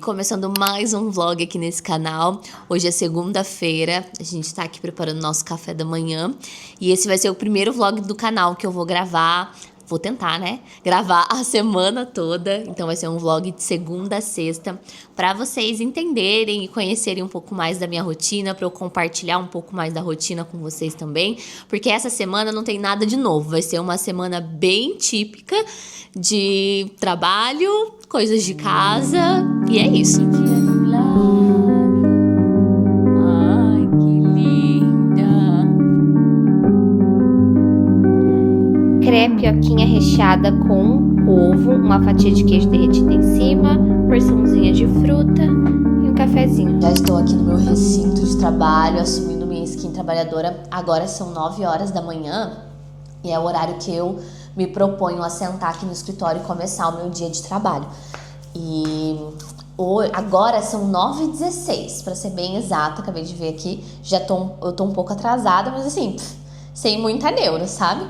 começando mais um vlog aqui nesse canal. Hoje é segunda-feira, a gente tá aqui preparando nosso café da manhã. E esse vai ser o primeiro vlog do canal que eu vou gravar. Vou tentar, né? Gravar a semana toda. Então vai ser um vlog de segunda a sexta, pra vocês entenderem e conhecerem um pouco mais da minha rotina, pra eu compartilhar um pouco mais da rotina com vocês também. Porque essa semana não tem nada de novo. Vai ser uma semana bem típica de trabalho, coisas de casa, e é isso. Ai, que linda! Crepioquinha recheada com ovo, uma fatia de queijo derretido em cima, porçãozinha de fruta e um cafezinho. Já estou aqui no meu recinto de trabalho, assumindo minha skin trabalhadora. Agora são 9 horas da manhã e é o horário que eu me proponho a sentar aqui no escritório e começar o meu dia de trabalho. E agora são 9h16, pra ser bem exata, acabei de ver aqui. Eu tô um pouco atrasada, mas assim, sem muita neura, sabe?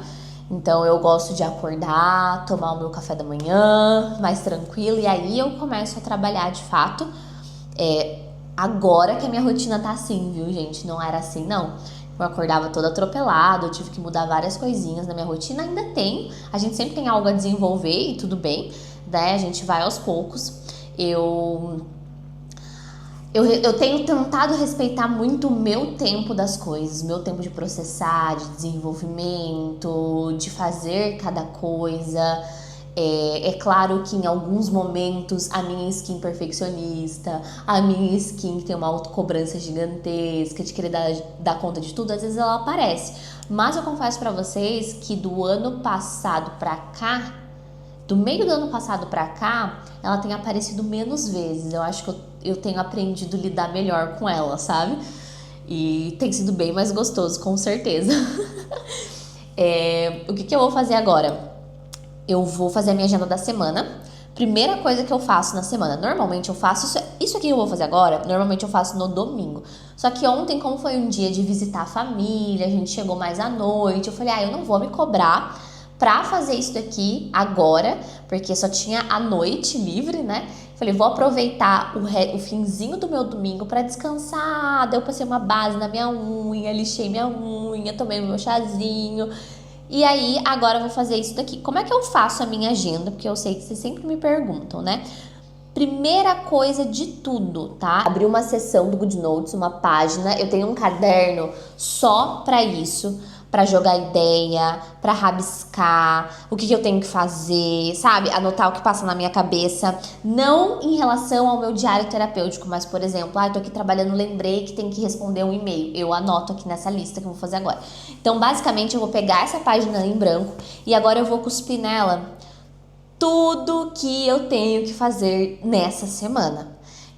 Então eu gosto de acordar, tomar o meu café da manhã, mais tranquilo, e aí eu começo a trabalhar de fato. Agora que a minha rotina tá assim, viu, gente? Não era assim, não. Eu acordava toda atropelada, eu tive que mudar várias coisinhas na minha rotina, ainda tem. A gente sempre tem algo a desenvolver e tudo bem, né? A gente vai aos poucos. Eu tenho tentado respeitar muito o meu tempo das coisas, meu tempo de processar, de desenvolvimento, de fazer cada coisa. É claro que em alguns momentos a minha skin perfeccionista, a minha skin que tem uma autocobrança gigantesca, de querer dar conta de tudo, às vezes ela aparece. Mas eu confesso pra vocês que do ano passado pra cá, do meio do ano passado pra cá, ela tem aparecido menos vezes. Eu acho que eu tenho aprendido a lidar melhor com ela, sabe? E tem sido bem mais gostoso, com certeza. O que eu vou fazer agora? Eu vou fazer a minha agenda da semana. Primeira coisa que eu faço na semana. Normalmente eu faço isso aqui que eu vou fazer agora. Normalmente eu faço no domingo. Só que ontem, como foi um dia de visitar a família, a gente chegou mais à noite. Eu falei, eu não vou me cobrar pra fazer isso daqui agora, porque só tinha a noite livre, né? Falei, vou aproveitar o finzinho do meu domingo pra descansar. Daí eu passei uma base na minha unha, lixei minha unha, tomei meu chazinho. E aí, agora eu vou fazer isso daqui. Como é que eu faço a minha agenda? Porque eu sei que vocês sempre me perguntam, né? Primeira coisa de tudo, tá? Abri uma seção do GoodNotes, uma página. Eu tenho um caderno só pra isso. Pra jogar ideia, pra rabiscar, o que eu tenho que fazer, sabe? Anotar o que passa na minha cabeça. Não em relação ao meu diário terapêutico, mas, por exemplo, tô aqui trabalhando, lembrei que tem que responder um e-mail. Eu anoto aqui nessa lista que eu vou fazer agora. Então, basicamente, eu vou pegar essa página em branco e agora eu vou cuspir nela tudo que eu tenho que fazer nessa semana.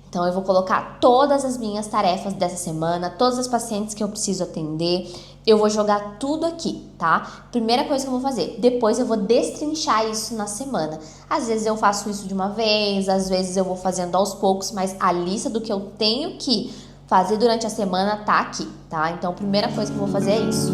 Então, eu vou colocar todas as minhas tarefas dessa semana, todas as pacientes que eu preciso atender, eu vou jogar tudo aqui, tá? Primeira coisa que eu vou fazer. Depois eu vou destrinchar isso na semana. Às vezes eu faço isso de uma vez, às vezes eu vou fazendo aos poucos, mas a lista do que eu tenho que fazer durante a semana tá aqui, tá? Então, a primeira coisa que eu vou fazer é isso.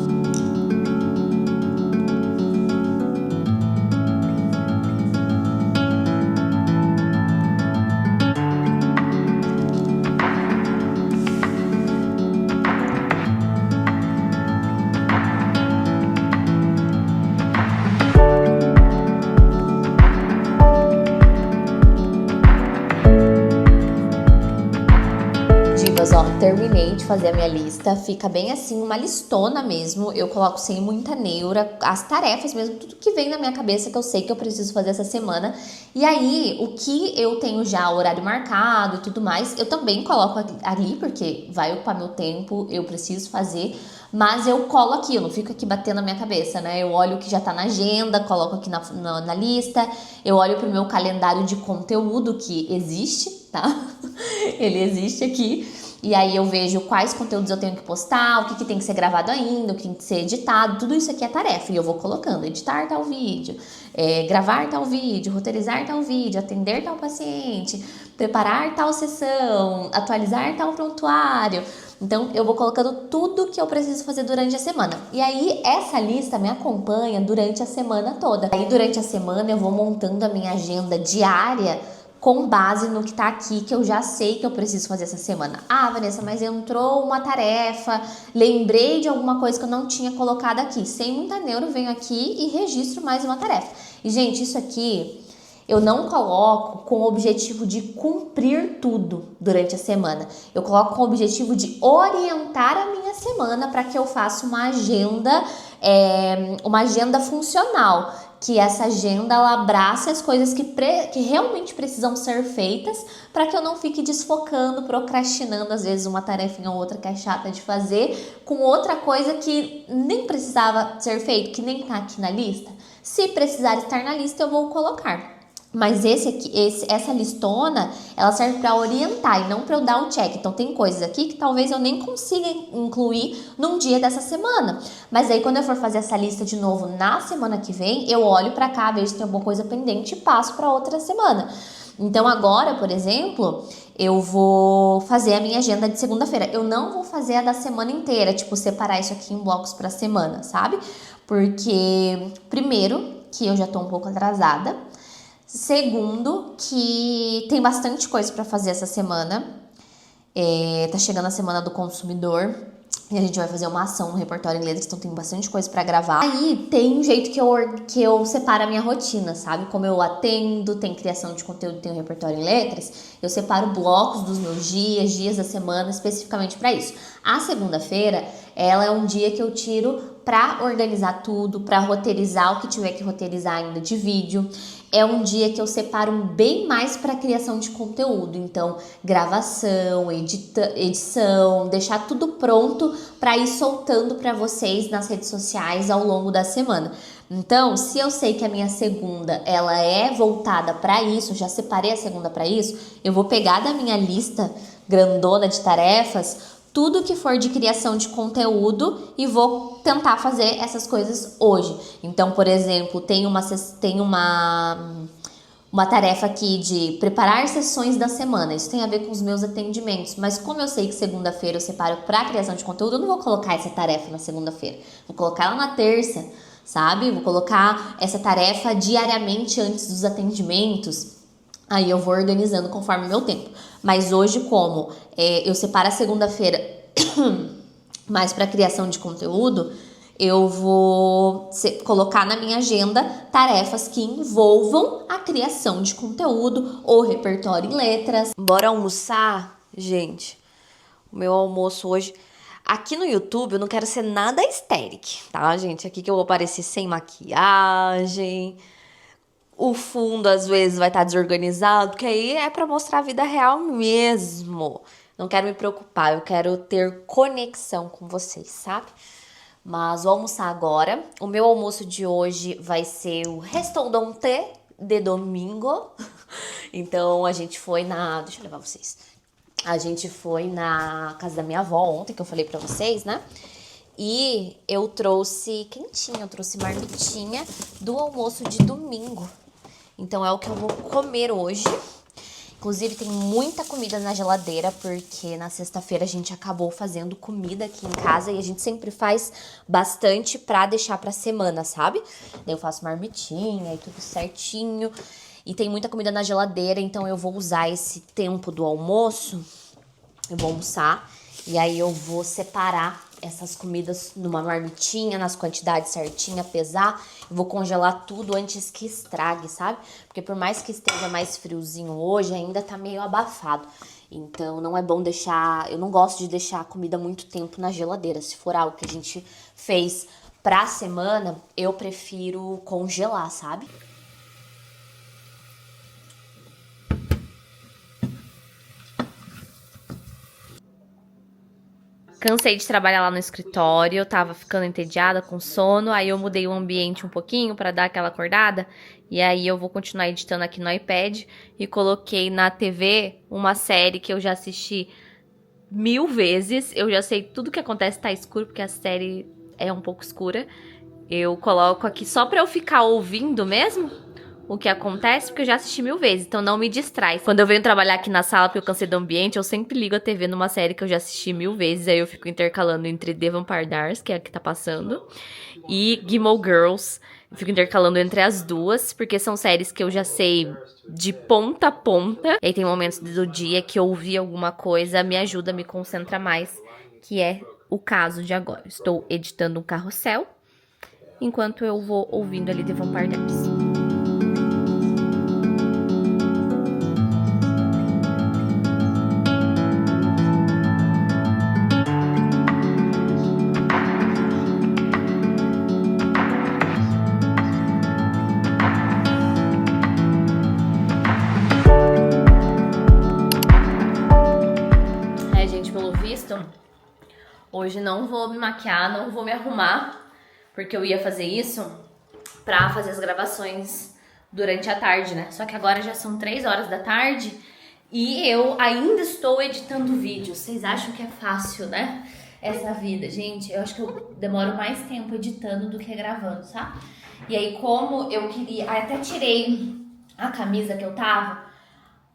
Terminei de fazer a minha lista, fica bem assim, uma listona mesmo, eu coloco sem muita neura, as tarefas mesmo, tudo que vem na minha cabeça que eu sei que eu preciso fazer essa semana. E aí, o que eu tenho já horário marcado e tudo mais, eu também coloco ali, porque vai ocupar meu tempo, eu preciso fazer, mas eu colo aqui, eu não fico aqui batendo na minha cabeça, né? Eu olho o que já tá na agenda, coloco aqui na lista, eu olho pro meu calendário de conteúdo que existe, tá? Ele existe aqui. E aí eu vejo quais conteúdos eu tenho que postar, o que tem que ser gravado ainda, o que tem que ser editado, tudo isso aqui é tarefa. E eu vou colocando, editar tal vídeo, gravar tal vídeo, roteirizar tal vídeo, atender tal paciente, preparar tal sessão, atualizar tal prontuário. Então eu vou colocando tudo que eu preciso fazer durante a semana. E aí essa lista me acompanha durante a semana toda. Aí durante a semana eu vou montando a minha agenda diária com base no que tá aqui, que eu já sei que eu preciso fazer essa semana. Ah, Vanessa, mas entrou uma tarefa, lembrei de alguma coisa que eu não tinha colocado aqui. Sem muita neuro, venho aqui e registro mais uma tarefa. E, gente, isso aqui eu não coloco com o objetivo de cumprir tudo durante a semana. Eu coloco com o objetivo de orientar a minha semana para que eu faça uma agenda funcional. Que essa agenda ela abrace as coisas que realmente precisam ser feitas para que eu não fique desfocando, procrastinando às vezes uma tarefinha ou outra que é chata de fazer com outra coisa que nem precisava ser feito, que nem tá aqui na lista. Se precisar estar na lista, eu vou colocar. Mas essa listona, ela serve para orientar e não para eu dar o check. Então, tem coisas aqui que talvez eu nem consiga incluir num dia dessa semana. Mas aí, quando eu for fazer essa lista de novo na semana que vem, eu olho para cá, vejo se tem alguma coisa pendente e passo para outra semana. Então, agora, por exemplo, eu vou fazer a minha agenda de segunda-feira. Eu não vou fazer a da semana inteira, tipo, separar isso aqui em blocos para semana, sabe? Porque, primeiro, que eu já tô um pouco atrasada. Segundo, que tem bastante coisa para fazer essa semana. Tá chegando a semana do consumidor e a gente vai fazer uma ação no Repertório em Letras, então tem bastante coisa para gravar. Aí tem um jeito que eu separo a minha rotina, sabe? Como eu atendo, tem criação de conteúdo, tem o Repertório em Letras, eu separo blocos dos meus dias da semana especificamente para isso. A segunda-feira, ela é um dia que eu tiro para organizar tudo, para roteirizar o que tiver que roteirizar ainda de vídeo. É um dia que eu separo bem mais para criação de conteúdo, então gravação, edição, deixar tudo pronto para ir soltando para vocês nas redes sociais ao longo da semana. Então, se eu sei que a minha segunda ela é voltada para isso, já separei a segunda para isso, eu vou pegar da minha lista grandona de tarefas tudo que for de criação de conteúdo e vou tentar fazer essas coisas hoje. Então, por exemplo, tem uma tarefa aqui de preparar sessões da semana. Isso tem a ver com os meus atendimentos. Mas como eu sei que segunda-feira eu separo para criação de conteúdo, eu não vou colocar essa tarefa na segunda-feira. Vou colocar ela na terça, sabe? Vou colocar essa tarefa diariamente antes dos atendimentos. Aí eu vou organizando conforme o meu tempo. Mas hoje, como eu separo a segunda-feira mais para criação de conteúdo, eu vou colocar na minha agenda tarefas que envolvam a criação de conteúdo ou repertório em letras. Bora almoçar, gente? O meu almoço hoje... Aqui no YouTube eu não quero ser nada histérica, tá, gente? Aqui que eu vou aparecer sem maquiagem... O fundo, às vezes, vai estar desorganizado, porque aí é pra mostrar a vida real mesmo. Não quero me preocupar, eu quero ter conexão com vocês, sabe? Mas vou almoçar agora. O meu almoço de hoje vai ser o restaurante de domingo. Então, a gente foi na... Deixa eu levar vocês. A gente foi na casa da minha avó ontem, que eu falei pra vocês, né? E eu trouxe quentinha, eu trouxe marmitinha do almoço de domingo. Então é o que eu vou comer hoje. Inclusive tem muita comida na geladeira, porque na sexta-feira a gente acabou fazendo comida aqui em casa e a gente sempre faz bastante pra deixar pra semana, sabe? Daí eu faço marmitinha e tudo certinho. E tem muita comida na geladeira, então eu vou usar esse tempo do almoço. Eu vou almoçar e aí eu vou separar essas comidas numa marmitinha, nas quantidades certinhas, pesar. Eu vou congelar tudo antes que estrague, sabe? Porque por mais que esteja mais friozinho hoje, ainda tá meio abafado. Então não é bom deixar... Eu não gosto de deixar a comida muito tempo na geladeira. Se for algo que a gente fez pra semana, eu prefiro congelar, sabe? Cansei de trabalhar lá no escritório, eu tava ficando entediada, com sono, aí eu mudei o ambiente um pouquinho pra dar aquela acordada, e aí eu vou continuar editando aqui no iPad, e coloquei na TV uma série que eu já assisti 1000 vezes, eu já sei tudo que acontece, tá escuro, porque a série é um pouco escura, eu coloco aqui só pra eu ficar ouvindo mesmo o que acontece, porque eu já assisti 1000 vezes, então não me distrai. Quando eu venho trabalhar aqui na sala, porque eu cansei do ambiente, eu sempre ligo a TV numa série que eu já assisti 1000 vezes, aí eu fico intercalando entre The Vampire Diaries, que é a que tá passando, e Gilmore Girls. Eu fico intercalando entre as duas, porque são séries que eu já sei de ponta a ponta. E aí tem momentos do dia que ouvir alguma coisa me ajuda, me concentra mais, que é o caso de agora. Estou editando um carrossel, enquanto eu vou ouvindo ali The Vampire Diaries. Hoje não vou me maquiar, não vou me arrumar, porque eu ia fazer isso pra fazer as gravações durante a tarde, né? Só que agora já são 3 horas da tarde e eu ainda estou editando vídeos. Vocês acham que é fácil, né? Essa vida, gente, eu acho que eu demoro mais tempo editando do que gravando, sabe? E aí, como eu queria... Até tirei a camisa que eu tava,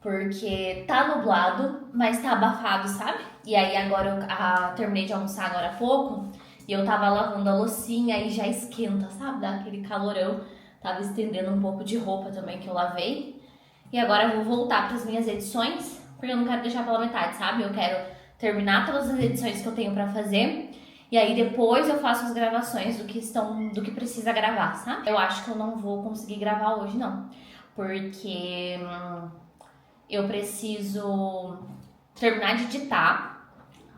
porque tá nublado, mas tá abafado, sabe? E aí agora eu terminei de almoçar agora há pouco e eu tava lavando a loucinha e já esquenta, sabe? Dá aquele calorão. Tava estendendo um pouco de roupa também que eu lavei. E agora eu vou voltar pras minhas edições, porque eu não quero deixar pela metade, sabe? Eu quero terminar todas as edições que eu tenho pra fazer. E aí depois eu faço as gravações do que precisa gravar, sabe? Eu acho que eu não vou conseguir gravar hoje, não. Porque... eu preciso terminar de editar,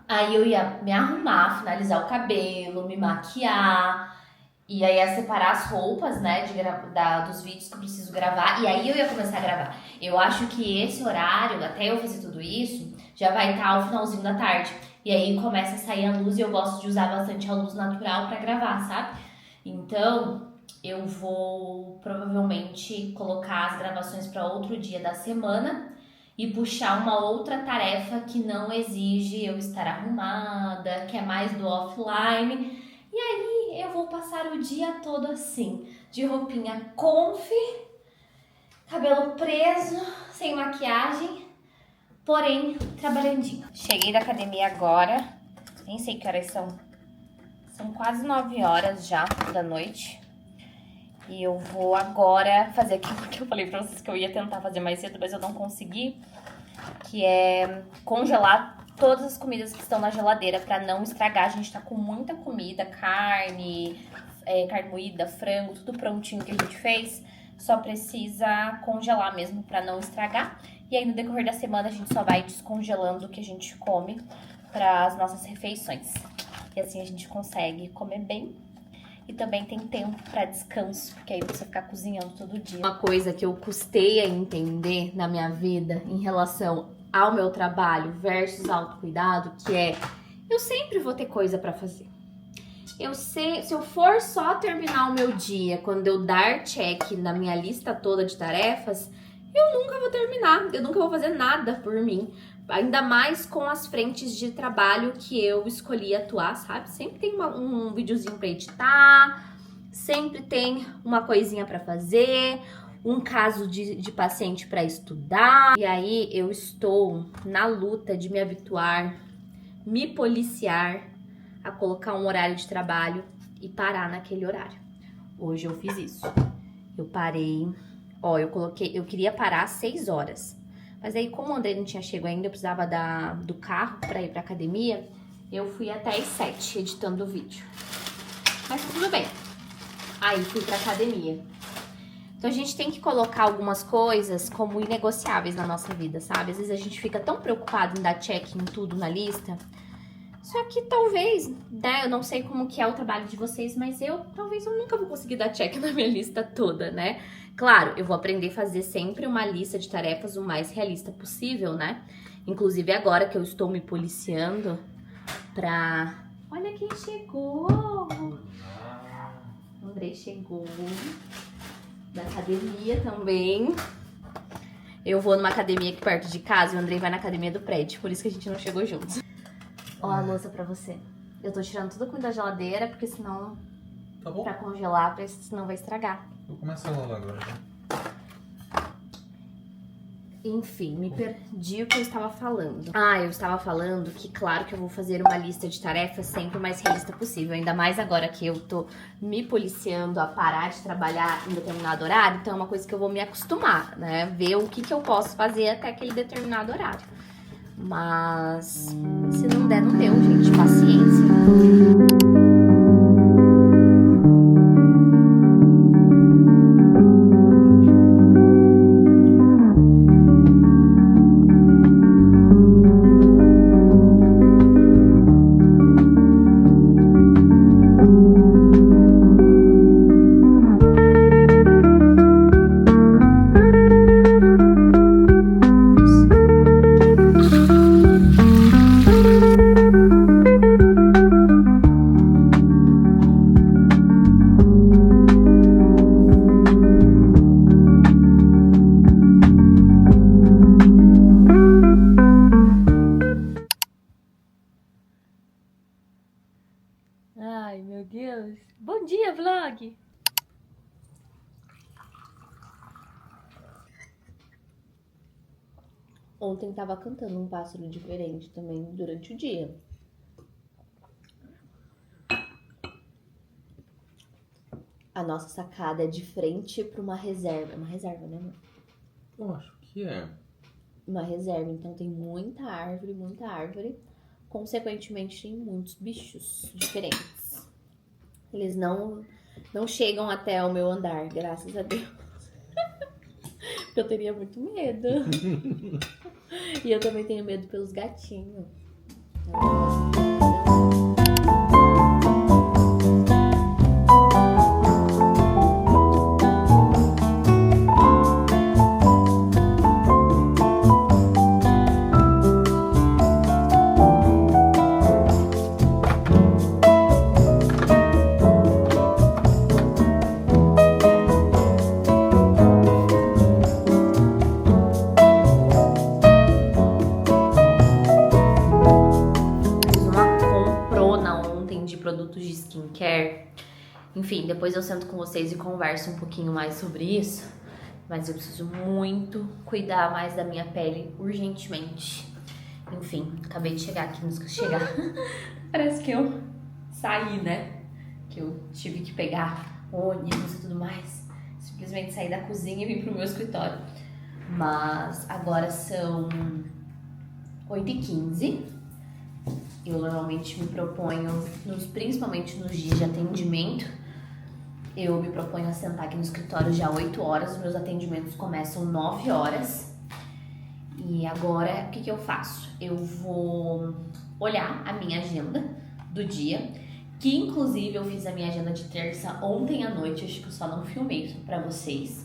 aí eu ia me arrumar, finalizar o cabelo, me maquiar, e aí ia separar as roupas, né, dos vídeos que eu preciso gravar, e aí eu ia começar a gravar. Eu acho que esse horário, até eu fazer tudo isso, já vai estar ao finalzinho da tarde, e aí começa a sair a luz e eu gosto de usar bastante a luz natural pra gravar, sabe? Então... eu vou provavelmente colocar as gravações para outro dia da semana e puxar uma outra tarefa que não exige eu estar arrumada, que é mais do offline. E aí eu vou passar o dia todo assim, de roupinha comfy, cabelo preso, sem maquiagem, porém trabalhandinho. Cheguei da academia agora, nem sei que horas são. São quase 9 horas já da noite. E eu vou agora fazer aquilo que eu falei pra vocês que eu ia tentar fazer mais cedo, mas eu não consegui. Que é congelar todas as comidas que estão na geladeira pra não estragar. A gente tá com muita comida, carne moída, frango, tudo prontinho que a gente fez. Só precisa congelar mesmo pra não estragar. E aí no decorrer da semana a gente só vai descongelando o que a gente come para as nossas refeições. E assim a gente consegue comer bem. E também tem tempo pra descanso, porque aí não precisa ficar cozinhando todo dia. Uma coisa que eu custei a entender na minha vida em relação ao meu trabalho versus autocuidado, que é, eu sempre vou ter coisa pra fazer. Eu sei, se eu for só terminar o meu dia, quando eu dar check na minha lista toda de tarefas, eu nunca vou terminar, eu nunca vou fazer nada por mim. Ainda mais com as frentes de trabalho que eu escolhi atuar, sabe? Sempre tem um videozinho pra editar, sempre tem uma coisinha pra fazer, um caso de paciente pra estudar. E aí eu estou na luta de me habituar, me policiar a colocar um horário de trabalho e parar naquele horário. Hoje eu fiz isso. Eu parei, eu queria parar às 6 horas. Mas aí, como o André não tinha chego ainda, eu precisava do carro pra ir pra academia, eu fui até às 7 editando o vídeo. Mas tudo bem. Aí fui pra academia. Então a gente tem que colocar algumas coisas como inegociáveis na nossa vida, sabe? Às vezes a gente fica tão preocupado em dar check em tudo na lista. Só que talvez, né, eu não sei como que é o trabalho de vocês, mas talvez eu nunca vou conseguir dar check na minha lista toda, né? Claro, eu vou aprender a fazer sempre uma lista de tarefas o mais realista possível, né? Inclusive agora que eu estou me policiando pra... Olha quem chegou! O André chegou da academia também. Eu vou numa academia aqui perto de casa e o André vai na academia do prédio, por isso que a gente não chegou juntos. Ó a louça pra você. Eu tô tirando tudo a comida da geladeira, porque senão... Tá bom. Pra congelar, porque senão vai estragar. Vou começar a lavar agora. Enfim, me perdi o que eu estava falando. Ah, eu estava falando que, claro, que eu vou fazer uma lista de tarefas sempre o mais realista possível. Ainda mais agora que eu tô me policiando a parar de trabalhar em determinado horário. Então é uma coisa que eu vou me acostumar, né? Ver o que eu posso fazer até aquele determinado horário. Mas se não der, não deu, gente. Paciência. Ai, meu Deus. Bom dia, vlog! Ontem tava cantando um pássaro diferente também durante o dia. A nossa sacada é de frente pra uma reserva. É uma reserva, né, amor? Eu acho que é. Uma reserva, então tem muita árvore, muita árvore. Consequentemente, tem muitos bichos diferentes. Eles não chegam até o meu andar, graças a Deus. Eu teria muito medo. E eu também tenho medo pelos gatinhos. Produtos de skincare. Enfim, depois eu sento com vocês e converso um pouquinho mais sobre isso. Mas eu preciso muito cuidar mais da minha pele urgentemente. Enfim, acabei de chegar aqui no Parece que eu saí, né? Que eu tive que pegar ônibus e tudo mais. Simplesmente saí da cozinha e vim pro meu escritório. Mas agora são 8h15. Eu normalmente me proponho, principalmente nos dias de atendimento, eu me proponho a sentar aqui no escritório já 8 horas, os meus atendimentos começam 9 horas. E agora, o que eu faço? Eu vou olhar a minha agenda do dia, que inclusive eu fiz a minha agenda de terça ontem à noite, acho que eu só não filmei pra vocês.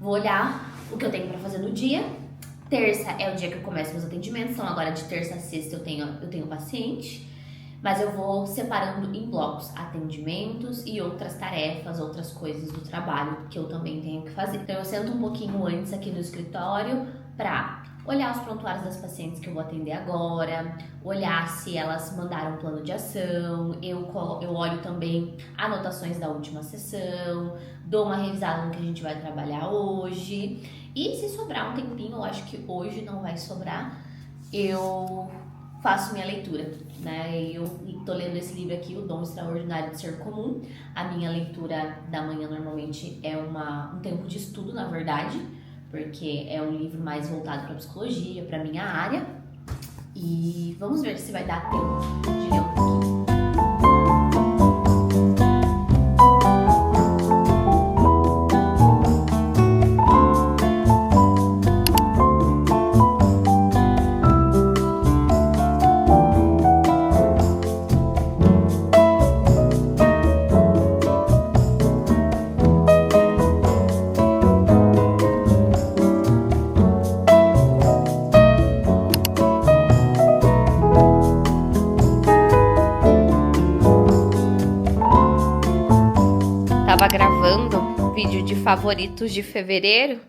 Vou olhar o que eu tenho pra fazer no dia. Terça é o dia que eu começo meus atendimentos, então agora de terça a sexta eu tenho paciente, mas eu vou separando em blocos atendimentos e outras tarefas, outras coisas do trabalho que eu também tenho que fazer. Então eu sento um pouquinho antes aqui no escritório pra olhar os prontuários das pacientes que eu vou atender agora, olhar se elas mandaram plano de ação, eu olho também anotações da última sessão, dou uma revisada no que a gente vai trabalhar hoje. E se sobrar um tempinho, eu acho que hoje não vai sobrar, eu faço minha leitura, né? Eu tô lendo esse livro aqui, O Dom Extraordinário de Ser Comum. A minha leitura da manhã normalmente é um tempo de estudo, na verdade, porque é um livro mais voltado para psicologia, para minha área. E vamos ver se vai dar tempo de ler um pouquinho. Tava gravando vídeo de favoritos de fevereiro.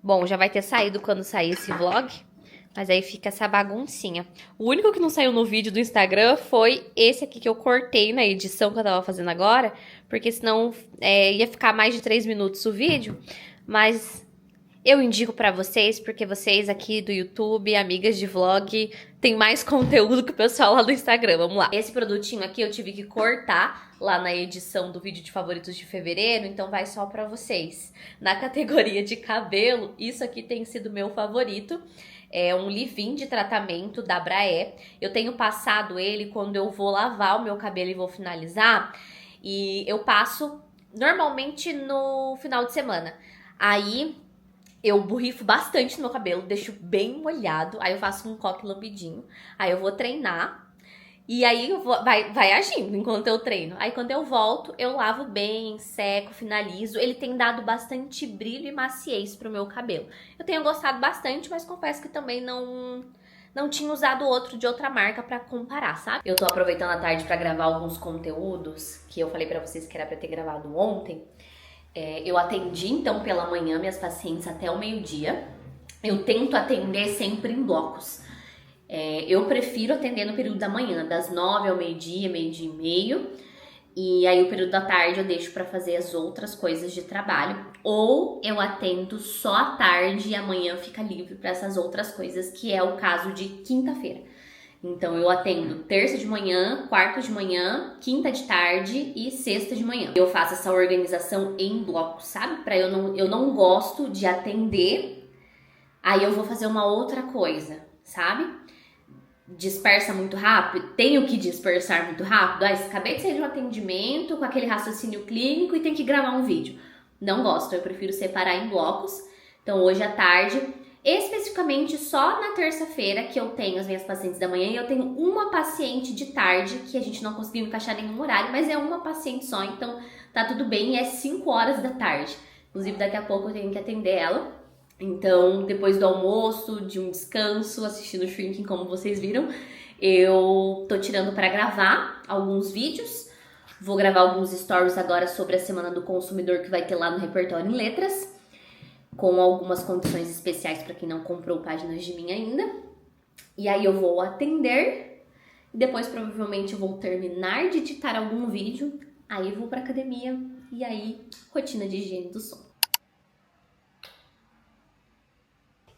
Bom, já vai ter saído quando sair esse vlog, mas aí fica essa baguncinha. O único que não saiu no vídeo do Instagram foi esse aqui que eu cortei na edição que eu tava fazendo agora, porque senão ia ficar mais de 3 minutos o vídeo, mas eu indico pra vocês, porque vocês aqui do YouTube, amigas de vlog, tem mais conteúdo que o pessoal lá do Instagram. Vamos lá. Esse produtinho aqui eu tive que cortar lá na edição do vídeo de favoritos de fevereiro, então vai só pra vocês. Na categoria de cabelo, isso aqui tem sido meu favorito. É um leave-in de tratamento da Braé. Eu tenho passado ele quando eu vou lavar o meu cabelo e vou finalizar. E eu passo normalmente no final de semana. Aí eu borrifo bastante no meu cabelo, deixo bem molhado. Aí eu faço um coque lambidinho. Aí eu vou treinar. E aí vai agindo enquanto eu treino. Aí quando eu volto, eu lavo bem, seco, finalizo. Ele tem dado bastante brilho e maciez pro meu cabelo. Eu tenho gostado bastante, mas confesso que também não tinha usado outro de outra marca pra comparar, sabe? Eu tô aproveitando a tarde pra gravar alguns conteúdos que eu falei pra vocês que era pra ter gravado ontem. Eu atendi então pela manhã minhas pacientes até o meio-dia. Eu tento atender sempre em blocos. Eu prefiro atender no período da manhã, das 9 ao meio-dia, meio-dia e meio. E aí o período da tarde eu deixo pra fazer as outras coisas de trabalho. Ou eu atendo só à tarde e amanhã fica livre pra essas outras coisas, que é o caso de quinta-feira. Então eu atendo terça de manhã, quarta de manhã, quinta de tarde e sexta de manhã. Eu faço essa organização em blocos, sabe? Eu não gosto de atender, aí eu vou fazer uma outra coisa, sabe? Dispersa muito rápido, tenho que dispersar muito rápido. Acabei de sair de um atendimento com aquele raciocínio clínico e tenho que gravar um vídeo. Não gosto, eu prefiro separar em blocos. Então hoje à tarde, especificamente só na terça-feira que eu tenho as minhas pacientes da manhã, e eu tenho uma paciente de tarde que a gente não conseguiu encaixar nenhum horário, mas é uma paciente só, então tá tudo bem, é 5 horas da tarde. Inclusive daqui a pouco eu tenho que atender ela. Então, depois do almoço, de um descanso, assistindo Shrinking, como vocês viram, eu tô tirando pra gravar alguns vídeos. Vou gravar alguns stories agora sobre a Semana do Consumidor que vai ter lá no Repertório em Letras, com algumas condições especiais pra quem não comprou páginas de mim ainda. E aí eu vou atender, e depois provavelmente eu vou terminar de editar algum vídeo, aí vou pra academia, e aí rotina de higiene do sono.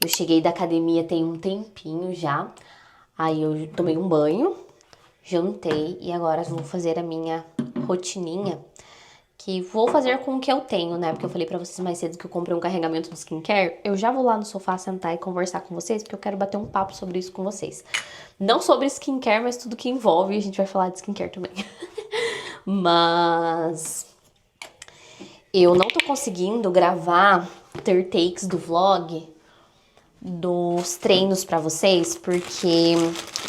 Eu cheguei da academia tem um tempinho já, aí eu tomei um banho, jantei e agora vou fazer a minha rotininha, que vou fazer com o que eu tenho, né? Porque eu falei pra vocês mais cedo que eu comprei um carregamento de skincare. Eu já vou lá no sofá sentar e conversar com vocês, porque eu quero bater um papo sobre isso com vocês. Não sobre skincare, mas tudo que envolve, a gente vai falar de skincare também. Mas eu não tô conseguindo gravar ter takes do vlog dos treinos pra vocês, porque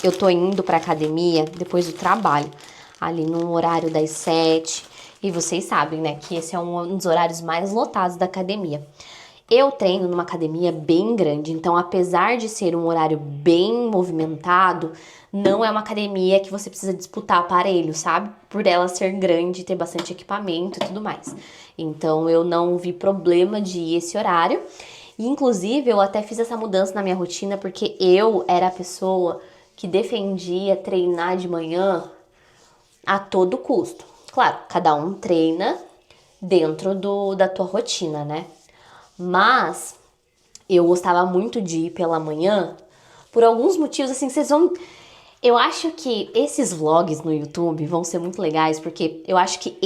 eu tô indo pra academia depois do trabalho, ali no horário das 7, e vocês sabem, né, que esse é um dos horários mais lotados da academia. Eu treino numa academia bem grande, então apesar de ser um horário bem movimentado, não é uma academia que você precisa disputar aparelho, sabe? Por ela ser grande, ter bastante equipamento e tudo mais. Então eu não vi problema de ir esse horário. E, inclusive, eu até fiz essa mudança na minha rotina porque eu era a pessoa que defendia treinar de manhã a todo custo. Claro, cada um treina dentro da tua rotina, né? Mas eu gostava muito de ir pela manhã por alguns motivos, assim, vocês vão... Eu acho que esses vlogs no YouTube vão ser muito legais, porque eu acho que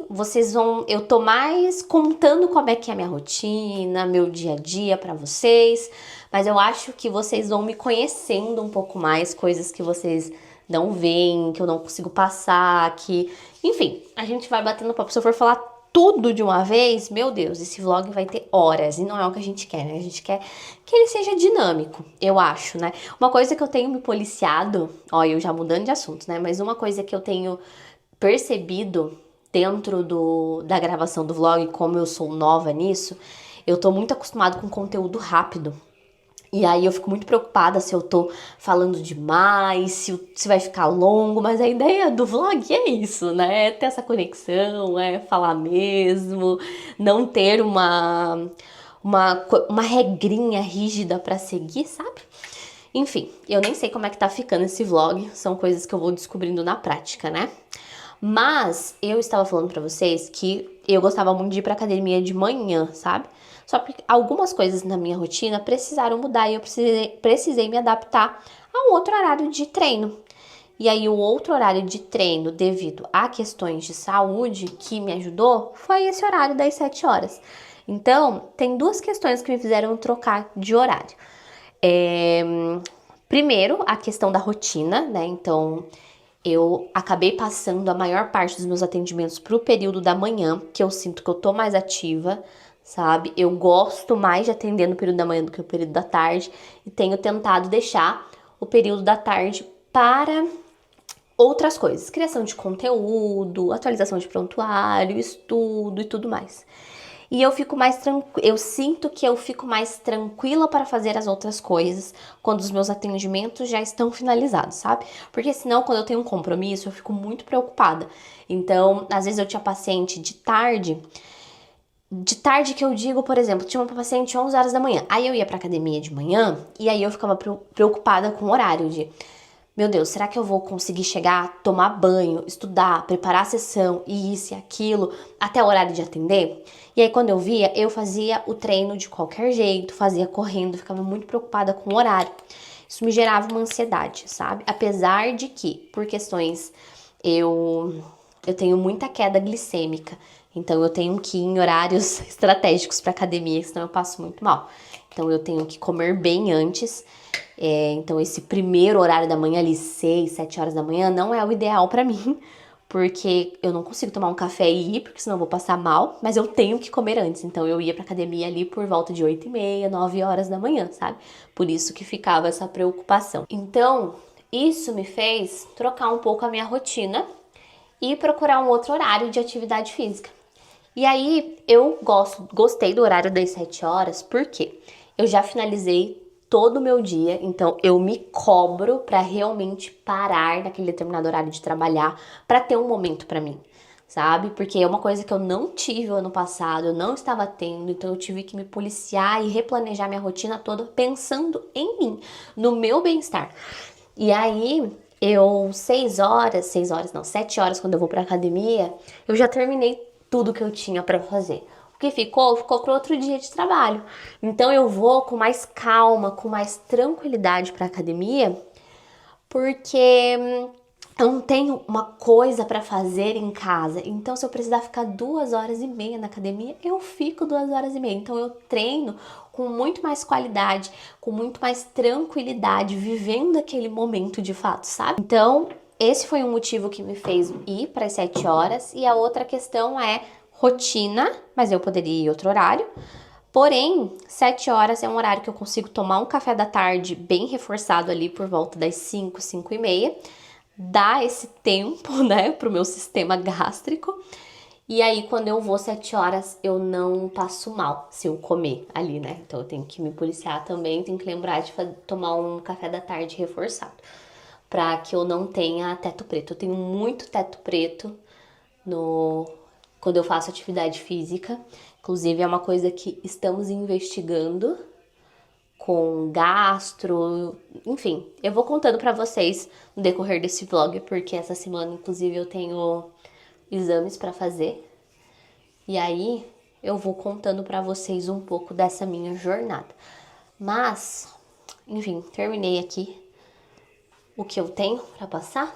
vocês vão... Eu tô mais contando como é que é a minha rotina, meu dia a dia pra vocês, mas eu acho que vocês vão me conhecendo um pouco mais, coisas que vocês não veem, que eu não consigo passar, que... Enfim, a gente vai batendo papo. Se eu for falar tudo de uma vez, meu Deus, esse vlog vai ter horas, e não é o que a gente quer, né? A gente quer que ele seja dinâmico, eu acho, né? Uma coisa que eu tenho me policiado, ó, eu já mudando de assunto, né? Mas uma coisa que eu tenho percebido dentro da gravação do vlog, como eu sou nova nisso, eu tô muito acostumado com conteúdo rápido. E aí eu fico muito preocupada se eu tô falando demais, se vai ficar longo, mas a ideia do vlog é isso, né? É ter essa conexão, é falar mesmo, não ter uma regrinha rígida pra seguir, sabe? Enfim, eu nem sei como é que tá ficando esse vlog, são coisas que eu vou descobrindo na prática, né? Mas eu estava falando pra vocês que eu gostava muito de ir pra academia de manhã, sabe? Só que algumas coisas na minha rotina precisaram mudar e eu precisei me adaptar a um outro horário de treino. E aí, o outro horário de treino, devido a questões de saúde, que me ajudou, foi esse horário das 7 horas. Então, tem duas questões que me fizeram trocar de horário. Primeiro, a questão da rotina, né? Então, eu acabei passando a maior parte dos meus atendimentos pro período da manhã, que eu sinto que eu tô mais ativa, sabe? Eu gosto mais de atender no período da manhã do que no período da tarde. E tenho tentado deixar o período da tarde para outras coisas, criação de conteúdo, atualização de prontuário, estudo e tudo mais. E eu sinto que eu fico mais tranquila para fazer as outras coisas quando os meus atendimentos já estão finalizados, sabe? Porque senão, quando eu tenho um compromisso, eu fico muito preocupada. Então, às vezes eu tinha paciente de tarde que eu digo, por exemplo, tinha uma paciente 11 horas da manhã. Aí eu ia pra academia de manhã e aí eu ficava preocupada com o horário de... Meu Deus, será que eu vou conseguir chegar, tomar banho, estudar, preparar a sessão e isso e aquilo até o horário de atender? E aí quando eu via, eu fazia o treino de qualquer jeito, fazia correndo, ficava muito preocupada com o horário. Isso me gerava uma ansiedade, sabe? Apesar de que, por questões, eu tenho muita queda glicêmica. Então eu tenho que ir em horários estratégicos para academia, senão eu passo muito mal. Então eu tenho que comer bem antes. Então esse primeiro horário da manhã, ali 6, 7 horas da manhã, não é o ideal pra mim, porque eu não consigo tomar um café e ir, porque senão eu vou passar mal, mas eu tenho que comer antes. Então eu ia pra academia ali por volta de 8h30, 9 horas da manhã, sabe? Por isso que ficava essa preocupação. Então isso me fez trocar um pouco a minha rotina e procurar um outro horário de atividade física. E aí eu gostei do horário das 7 horas, porque eu já finalizei todo o meu dia, então eu me cobro pra realmente parar naquele determinado horário de trabalhar, pra ter um momento pra mim, sabe? Porque é uma coisa que eu não tive o ano passado, eu não estava tendo, então eu tive que me policiar e replanejar minha rotina toda pensando em mim, no meu bem-estar. E aí, 7 horas, quando eu vou pra academia, eu já terminei tudo que eu tinha pra fazer. O que ficou para outro dia de trabalho. Então eu vou com mais calma, com mais tranquilidade para academia, porque eu não tenho uma coisa para fazer em casa. Então se eu precisar ficar 2h30 na academia, eu fico 2h30. Então eu treino com muito mais qualidade, com muito mais tranquilidade, vivendo aquele momento de fato, sabe? Então esse foi um motivo que me fez ir para as 7 horas. E a outra questão é rotina, mas eu poderia ir outro horário. Porém, 7 horas é um horário que eu consigo tomar um café da tarde bem reforçado ali por volta das 5, 5h30. Dá esse tempo, né, pro meu sistema gástrico. E aí, quando eu vou 7 horas, eu não passo mal se eu comer ali, né? Então, eu tenho que me policiar também, tenho que lembrar de tomar um café da tarde reforçado, pra que eu não tenha teto preto. Eu tenho muito teto preto quando eu faço atividade física. Inclusive, é uma coisa que estamos investigando com gastro, enfim. Eu vou contando pra vocês no decorrer desse vlog, porque essa semana, inclusive, eu tenho exames pra fazer. E aí, eu vou contando pra vocês um pouco dessa minha jornada. Mas, enfim, terminei aqui o que eu tenho pra passar.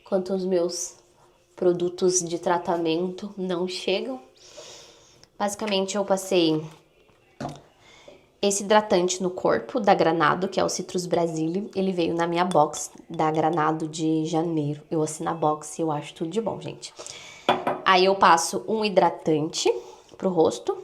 Quanto aos meus produtos de tratamento não chegam. Basicamente, eu passei esse hidratante no corpo da Granado, que é o Citrus Brasile. Ele veio na minha box da Granado de janeiro. Eu assino a box e eu acho tudo de bom, gente. Aí eu passo um hidratante pro rosto.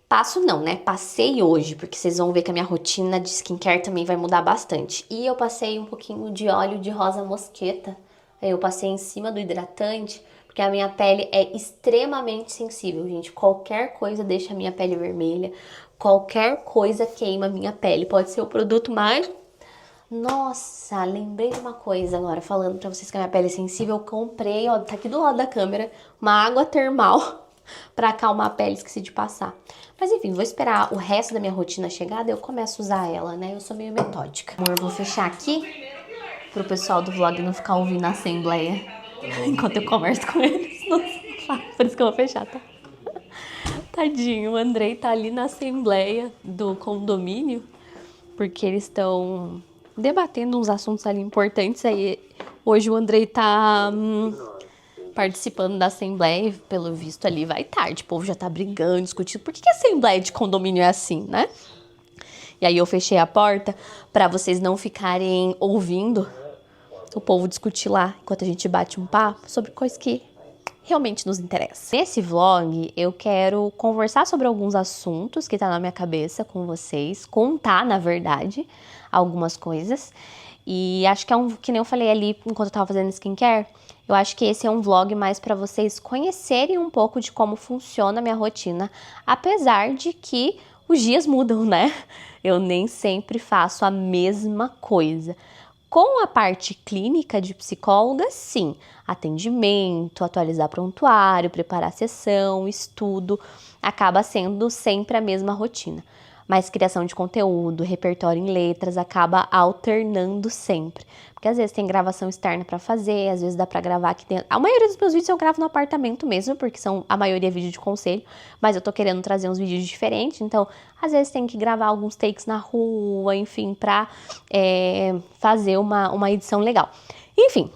Passo não, né? Passei hoje, porque vocês vão ver que a minha rotina de skincare também vai mudar bastante. E eu passei um pouquinho de óleo de rosa mosqueta. Aí eu passei em cima do hidratante, porque a minha pele é extremamente sensível, gente. Qualquer coisa deixa a minha pele vermelha, qualquer coisa queima a minha pele. Pode ser o produto mais... Nossa, lembrei de uma coisa agora, falando pra vocês que a minha pele é sensível. Eu comprei, ó, tá aqui do lado da câmera, uma água termal pra acalmar a pele, esqueci de passar. Mas enfim, vou esperar o resto da minha rotina chegar, daí eu começo a usar ela, né? Eu sou meio metódica. Amor, vou fechar aqui pro pessoal do vlog não ficar ouvindo a assembleia enquanto eu converso com eles no sofá. Por isso que eu vou fechar, tá? Tadinho, o Andrei tá ali na assembleia do condomínio, porque eles estão debatendo uns assuntos ali importantes. Aí hoje o Andrei tá participando da assembleia, e, pelo visto ali vai tarde, o povo já tá brigando, discutindo. Por que a assembleia de condomínio é assim, né? E aí eu fechei a porta pra vocês não ficarem ouvindo o povo discutir lá, enquanto a gente bate um papo sobre coisas que realmente nos interessa. Nesse vlog, eu quero conversar sobre alguns assuntos que tá na minha cabeça com vocês, contar, na verdade, algumas coisas. E acho que que nem eu falei ali enquanto eu tava fazendo skincare, eu acho que esse é um vlog mais pra vocês conhecerem um pouco de como funciona a minha rotina, apesar de que os dias mudam, né? Eu nem sempre faço a mesma coisa. Com a parte clínica de psicóloga, sim, atendimento, atualizar prontuário, preparar sessão, estudo, acaba sendo sempre a mesma rotina. Mas criação de conteúdo, repertório em letras, acaba alternando sempre. Porque às vezes tem gravação externa pra fazer, às vezes dá pra gravar aqui dentro. A maioria dos meus vídeos eu gravo no apartamento mesmo, porque a maioria é vídeo de conselho, mas eu tô querendo trazer uns vídeos diferentes, então às vezes tem que gravar alguns takes na rua, enfim, pra fazer uma edição legal. Enfim.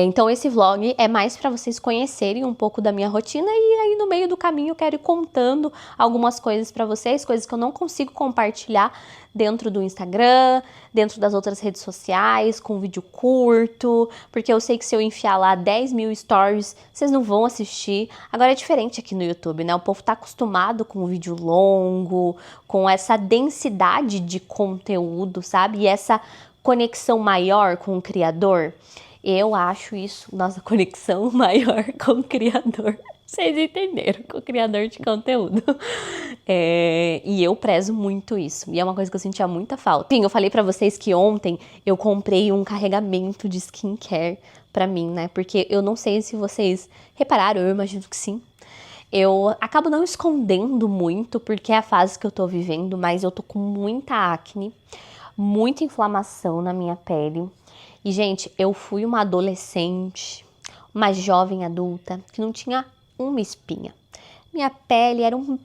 Então esse vlog é mais para vocês conhecerem um pouco da minha rotina e aí no meio do caminho eu quero ir contando algumas coisas para vocês, coisas que eu não consigo compartilhar dentro do Instagram, dentro das outras redes sociais, com vídeo curto, porque eu sei que se eu enfiar lá 10 mil stories, vocês não vão assistir. Agora é diferente aqui no YouTube, né? O povo tá acostumado com o vídeo longo, com essa densidade de conteúdo, sabe? E essa conexão maior com o criador. Eu acho isso, nossa conexão maior com o criador. Vocês entenderam, com o criador de conteúdo. E eu prezo muito isso. E é uma coisa que eu sentia muita falta. Sim, eu falei pra vocês que ontem eu comprei um carregamento de skincare pra mim, né? Porque eu não sei se vocês repararam, eu imagino que sim. Eu acabo não escondendo muito, porque é a fase que eu tô vivendo, mas eu tô com muita acne, muita inflamação na minha pele. E, gente, eu fui uma adolescente, uma jovem adulta, que não tinha uma espinha. Minha pele era um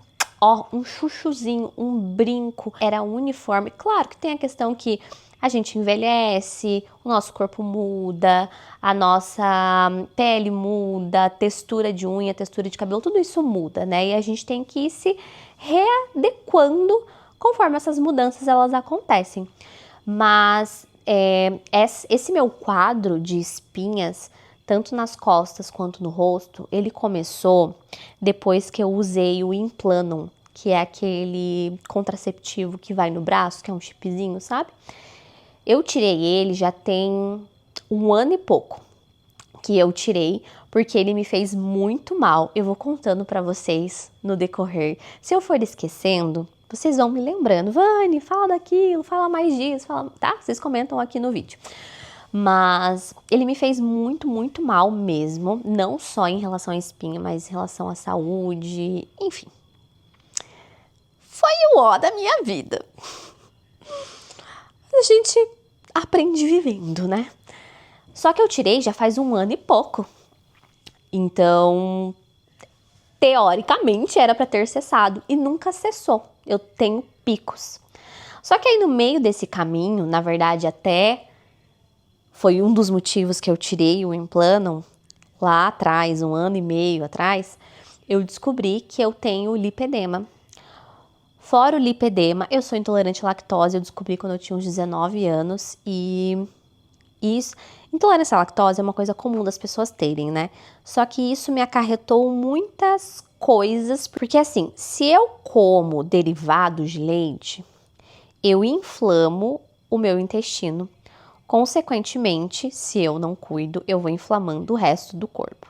chuchuzinho, um brinco, era uniforme. Claro que tem a questão que a gente envelhece, o nosso corpo muda, a nossa pele muda, a textura de unha, a textura de cabelo, tudo isso muda, né? E a gente tem que ir se readequando conforme essas mudanças elas acontecem. Mas esse meu quadro de espinhas, tanto nas costas quanto no rosto, ele começou depois que eu usei o Implanon, que é aquele contraceptivo que vai no braço, que é um chipzinho, sabe? Eu tirei ele já tem 1 ano e pouco que eu tirei, porque ele me fez muito mal. Eu vou contando pra vocês no decorrer. Se eu for esquecendo, vocês vão me lembrando. Vani, fala daquilo, fala mais disso, tá? Vocês comentam aqui no vídeo. Mas ele me fez muito, muito mal mesmo. Não só em relação à espinha, mas em relação à saúde, enfim. Foi o ó da minha vida. A gente aprende vivendo, né? Só que eu tirei já faz 1 ano e pouco. Então, teoricamente era pra ter cessado e nunca cessou. Eu tenho picos. Só que aí no meio desse caminho, na verdade até foi um dos motivos que eu tirei o Implanon lá atrás, 1 ano e meio atrás, eu descobri que eu tenho lipedema. Fora o lipedema, eu sou intolerante à lactose, eu descobri quando eu tinha uns 19 anos e isso, intolerância à lactose é uma coisa comum das pessoas terem, né? Só que isso me acarretou muitas coisas, porque assim, se eu como derivados de leite, eu inflamo o meu intestino. Consequentemente, se eu não cuido, eu vou inflamando o resto do corpo.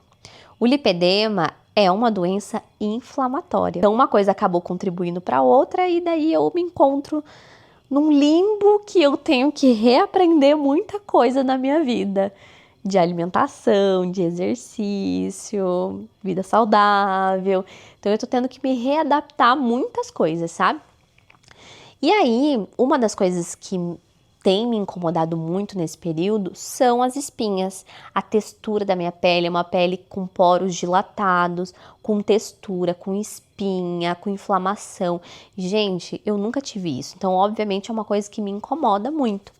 O lipedema é uma doença inflamatória. Então, uma coisa acabou contribuindo para outra e daí eu me encontro num limbo que eu tenho que reaprender muita coisa na minha vida. De alimentação, de exercício, vida saudável. Então, eu tô tendo que me readaptar a muitas coisas, sabe? E aí, uma das coisas que tem me incomodado muito nesse período são as espinhas. A textura da minha pele é uma pele com poros dilatados, com textura, com espinha, com inflamação. Gente, eu nunca tive isso, então obviamente é uma coisa que me incomoda muito.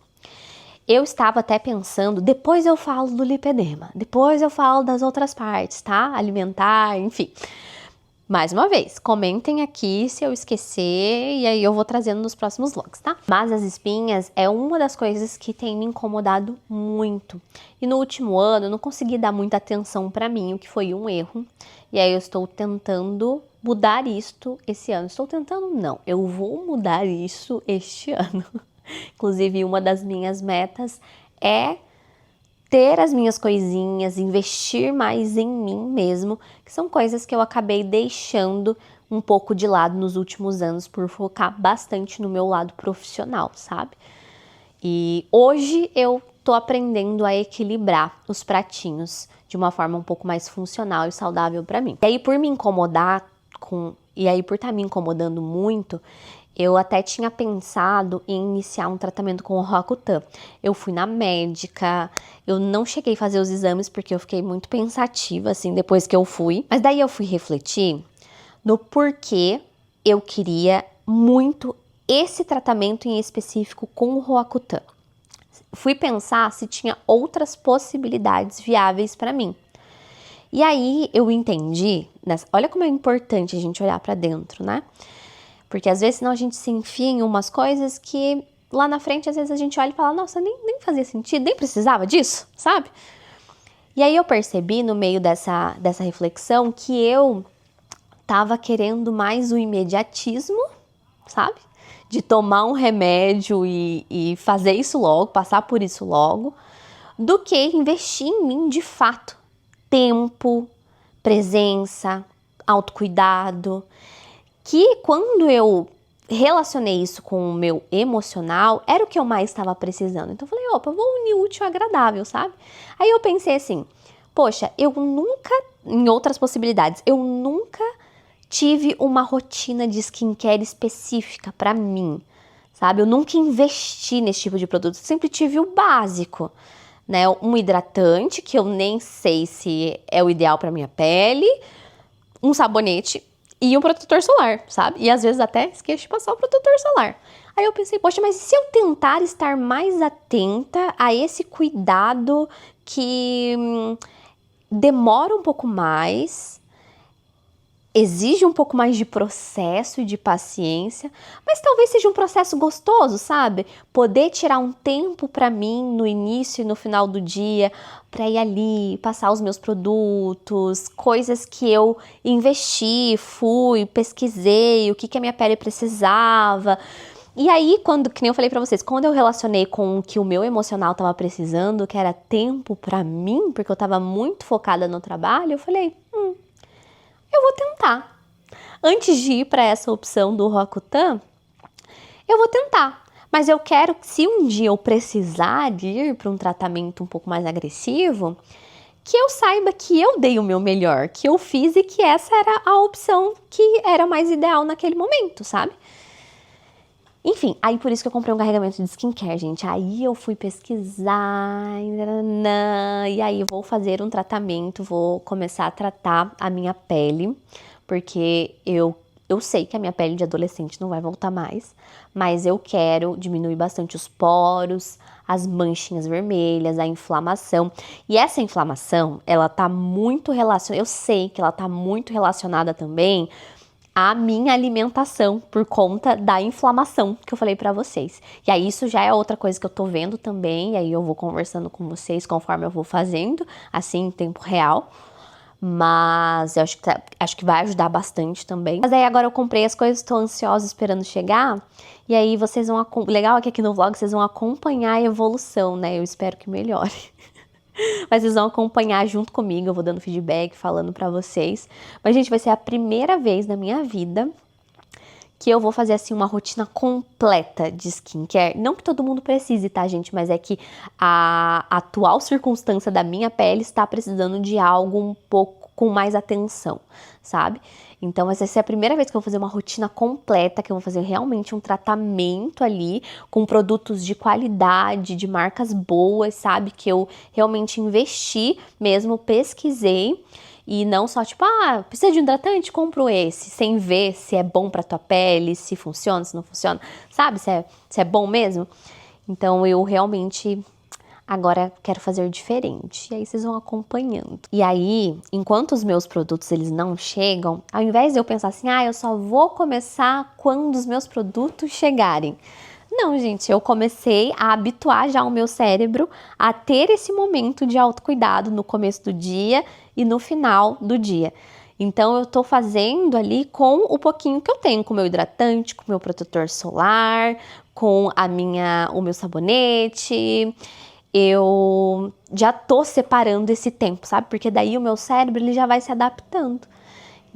Eu estava até pensando, depois eu falo do lipedema, depois eu falo das outras partes, tá? Alimentar, enfim. Mais uma vez, comentem aqui se eu esquecer e aí eu vou trazendo nos próximos vlogs, tá? Mas as espinhas é uma das coisas que tem me incomodado muito. E no último ano eu não consegui dar muita atenção pra mim, o que foi um erro. E aí eu estou tentando mudar isto esse ano. Estou tentando? Não, eu vou mudar isso este ano. Inclusive, uma das minhas metas é ter as minhas coisinhas, investir mais em mim mesmo, que são coisas que eu acabei deixando um pouco de lado nos últimos anos por focar bastante no meu lado profissional, sabe? E hoje eu tô aprendendo a equilibrar os pratinhos de uma forma um pouco mais funcional e saudável para mim. E aí por me incomodar por estar me incomodando muito, eu até tinha pensado em iniciar um tratamento com o Roacutan. Eu fui na médica, eu não cheguei a fazer os exames porque eu fiquei muito pensativa, assim, depois que eu fui. Mas daí eu fui refletir no porquê eu queria muito esse tratamento em específico com o Roacutan. Fui pensar se tinha outras possibilidades viáveis para mim. E aí eu entendi, olha como é importante a gente olhar para dentro, né? Porque às vezes senão a gente se enfia em umas coisas que lá na frente às vezes a gente olha e fala, nossa, nem fazia sentido, nem precisava disso, sabe? E aí eu percebi no meio dessa reflexão que eu tava querendo mais o imediatismo, sabe? De tomar um remédio e fazer isso logo, passar por isso logo, do que investir em mim de fato. Tempo, presença, autocuidado. Que quando eu relacionei isso com o meu emocional, era o que eu mais estava precisando. Então eu falei, opa, eu vou unir o útil ao agradável, sabe? Aí eu pensei assim, poxa, em outras possibilidades, eu nunca tive uma rotina de skincare específica pra mim, sabe? Eu nunca investi nesse tipo de produto, eu sempre tive o básico, né? Um hidratante, que eu nem sei se é o ideal pra minha pele, um sabonete e um protetor solar, sabe? E às vezes até esqueço de passar o protetor solar. Aí eu pensei, poxa, mas e se eu tentar estar mais atenta a esse cuidado que demora um pouco mais, exige um pouco mais de processo e de paciência, mas talvez seja um processo gostoso, sabe? Poder tirar um tempo pra mim no início e no final do dia, pra ir ali, passar os meus produtos, coisas que eu investi, fui, pesquisei, o que a minha pele precisava. E aí, que nem eu falei pra vocês, quando eu relacionei com o que o meu emocional tava precisando, que era tempo pra mim, porque eu tava muito focada no trabalho, eu falei, eu vou tentar. Antes de ir para essa opção do Roacutan, eu vou tentar. Mas eu quero que se um dia eu precisar de ir para um tratamento um pouco mais agressivo, que eu saiba que eu dei o meu melhor, que eu fiz e que essa era a opção que era mais ideal naquele momento, sabe? Enfim, aí por isso que eu comprei um carregamento de skincare, gente. Aí eu fui pesquisar, e aí eu vou fazer um tratamento, vou começar a tratar a minha pele, porque eu sei que a minha pele de adolescente não vai voltar mais, mas eu quero diminuir bastante os poros, as manchinhas vermelhas, a inflamação. E essa inflamação, ela tá muito relacionada, eu sei que ela tá muito relacionada também a minha alimentação por conta da inflamação que eu falei pra vocês. E aí isso já é outra coisa que eu tô vendo também, e aí eu vou conversando com vocês conforme eu vou fazendo, assim, em tempo real. Mas eu acho que vai ajudar bastante também. Mas aí agora eu comprei as coisas, tô ansiosa esperando chegar. E aí vocês vão... Legal é que aqui no vlog vocês vão acompanhar a evolução, né? Eu espero que melhore. Mas vocês vão acompanhar junto comigo, eu vou dando feedback, falando pra vocês. Mas, gente, vai ser a primeira vez na minha vida que eu vou fazer, assim, uma rotina completa de skincare. Não que todo mundo precise, tá, gente? Mas é que a atual circunstância da minha pele está precisando de algo um pouco com mais atenção, sabe? Então, essa vai ser a primeira vez que eu vou fazer uma rotina completa, que eu vou fazer realmente um tratamento ali com produtos de qualidade, de marcas boas, sabe? Que eu realmente investi mesmo, pesquisei. E não só tipo, precisa de um hidratante? Compro esse, sem ver se é bom pra tua pele, se funciona, se não funciona, sabe? Se é bom mesmo. Então, eu realmente agora quero fazer diferente. E aí vocês vão acompanhando. E aí, enquanto os meus produtos eles não chegam, ao invés de eu pensar assim, eu só vou começar quando os meus produtos chegarem. Não, gente, eu comecei a habituar já o meu cérebro a ter esse momento de autocuidado no começo do dia e no final do dia. Então, eu tô fazendo ali com o pouquinho que eu tenho, com o meu hidratante, com o meu protetor solar, com o meu sabonete. Eu já tô separando esse tempo, sabe? Porque daí o meu cérebro ele já vai se adaptando.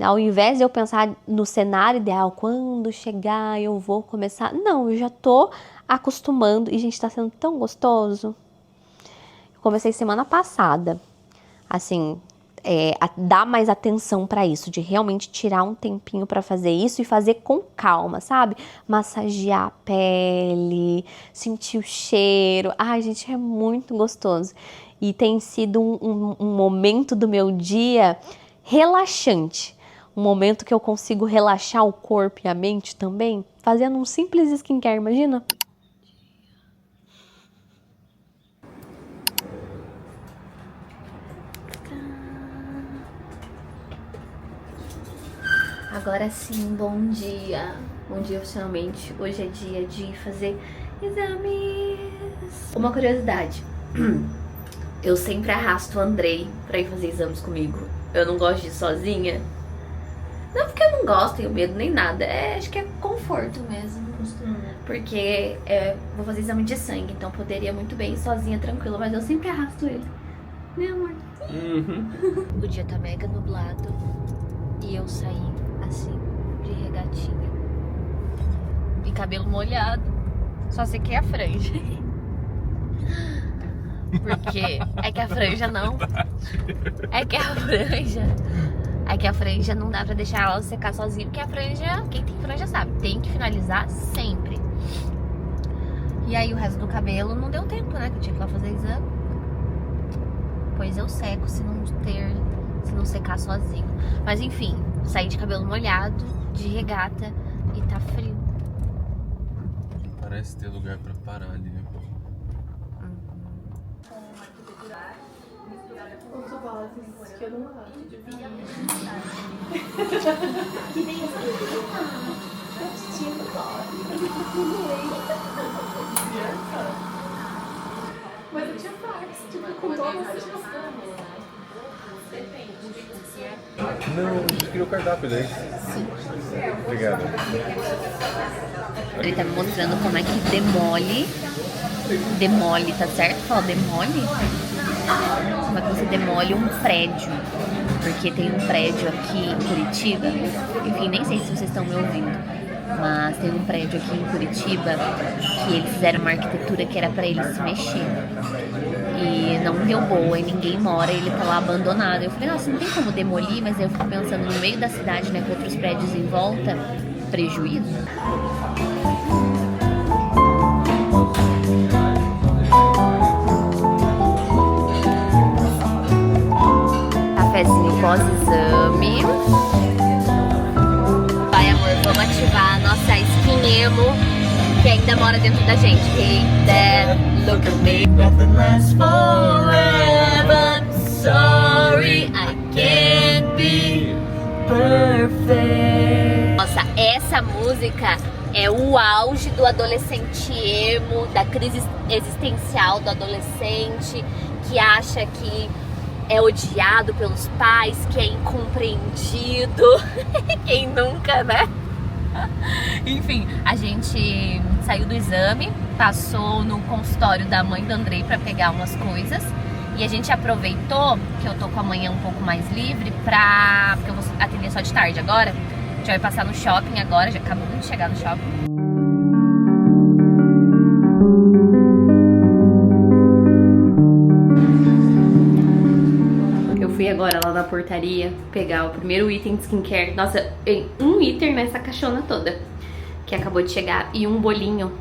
Ao invés de eu pensar no cenário ideal, quando chegar eu vou começar. Não, eu já tô acostumando e, gente, tá sendo tão gostoso. Eu comecei semana passada, assim, a dar mais atenção pra isso, de realmente tirar um tempinho pra fazer isso e fazer com calma, sabe? Massagear a pele, sentir o cheiro. Ai, gente, é muito gostoso. E tem sido um momento do meu dia relaxante. Um momento que eu consigo relaxar o corpo e a mente também, fazendo um simples skincare, imagina? Agora sim, bom dia. Bom dia oficialmente. Hoje é dia de fazer exames. Uma curiosidade. Eu sempre arrasto o Andrei pra ir fazer exames comigo. Eu não gosto de ir sozinha. Não porque eu não gosto, tenho medo nem nada. Acho que é conforto mesmo. Porque vou fazer exame de sangue, então poderia muito bem ir sozinha, tranquila. Mas eu sempre arrasto ele. Né, amor? O dia tá mega nublado. E eu saí assim, de regatinha. E cabelo molhado. Só sequei a franja. Porque é que a franja não. É que a franja não dá pra deixar ela secar sozinha. Porque a franja, quem tem franja sabe, tem que finalizar sempre. E aí o resto do cabelo não deu tempo, né? Que eu tinha que ir lá fazer exame. Pois eu seco se não secar sozinho. Mas enfim, saí de cabelo molhado, de regata e tá frio. Parece ter lugar pra parar ali, né? Que eu não gosto de mas eu tinha partes, tipo, com todas as Não, eu queria o cardápio daí. Sim. Obrigado. Ele tá me mostrando como é que demole, tá certo? Fala demole? Como é que você demole um prédio? Porque tem um prédio aqui em Curitiba, enfim, nem sei se vocês estão me ouvindo, mas tem um prédio aqui em Curitiba que eles fizeram uma arquitetura que era pra ele se mexer. E não deu boa, e ninguém mora, e ele tá lá abandonado. Eu falei, nossa, não tem como demolir, mas eu fico pensando no meio da cidade, né, com outros prédios em volta, prejuízo. Cafezinho pós-exame. Vai, amor, vamos ativar a nossa skin emo, que ainda mora dentro da gente. Hey, Dad, look at me. Nothing lasts forever. I'm sorry, I can't be perfect. Nossa, essa música é o auge do adolescente emo, da crise existencial do adolescente que acha que é odiado pelos pais, que é incompreendido. Quem nunca, né? Enfim, a gente saiu do exame, passou no consultório da mãe do Andrei pra pegar umas coisas. E a gente aproveitou que eu tô com a manhã um pouco mais livre porque eu vou atender só de tarde agora. A gente vai passar no shopping agora, já acabamos de chegar no shopping. fui agora lá na portaria pegar o primeiro item de skincare. Nossa, tem um item nessa caixona toda que acabou de chegar e um bolinho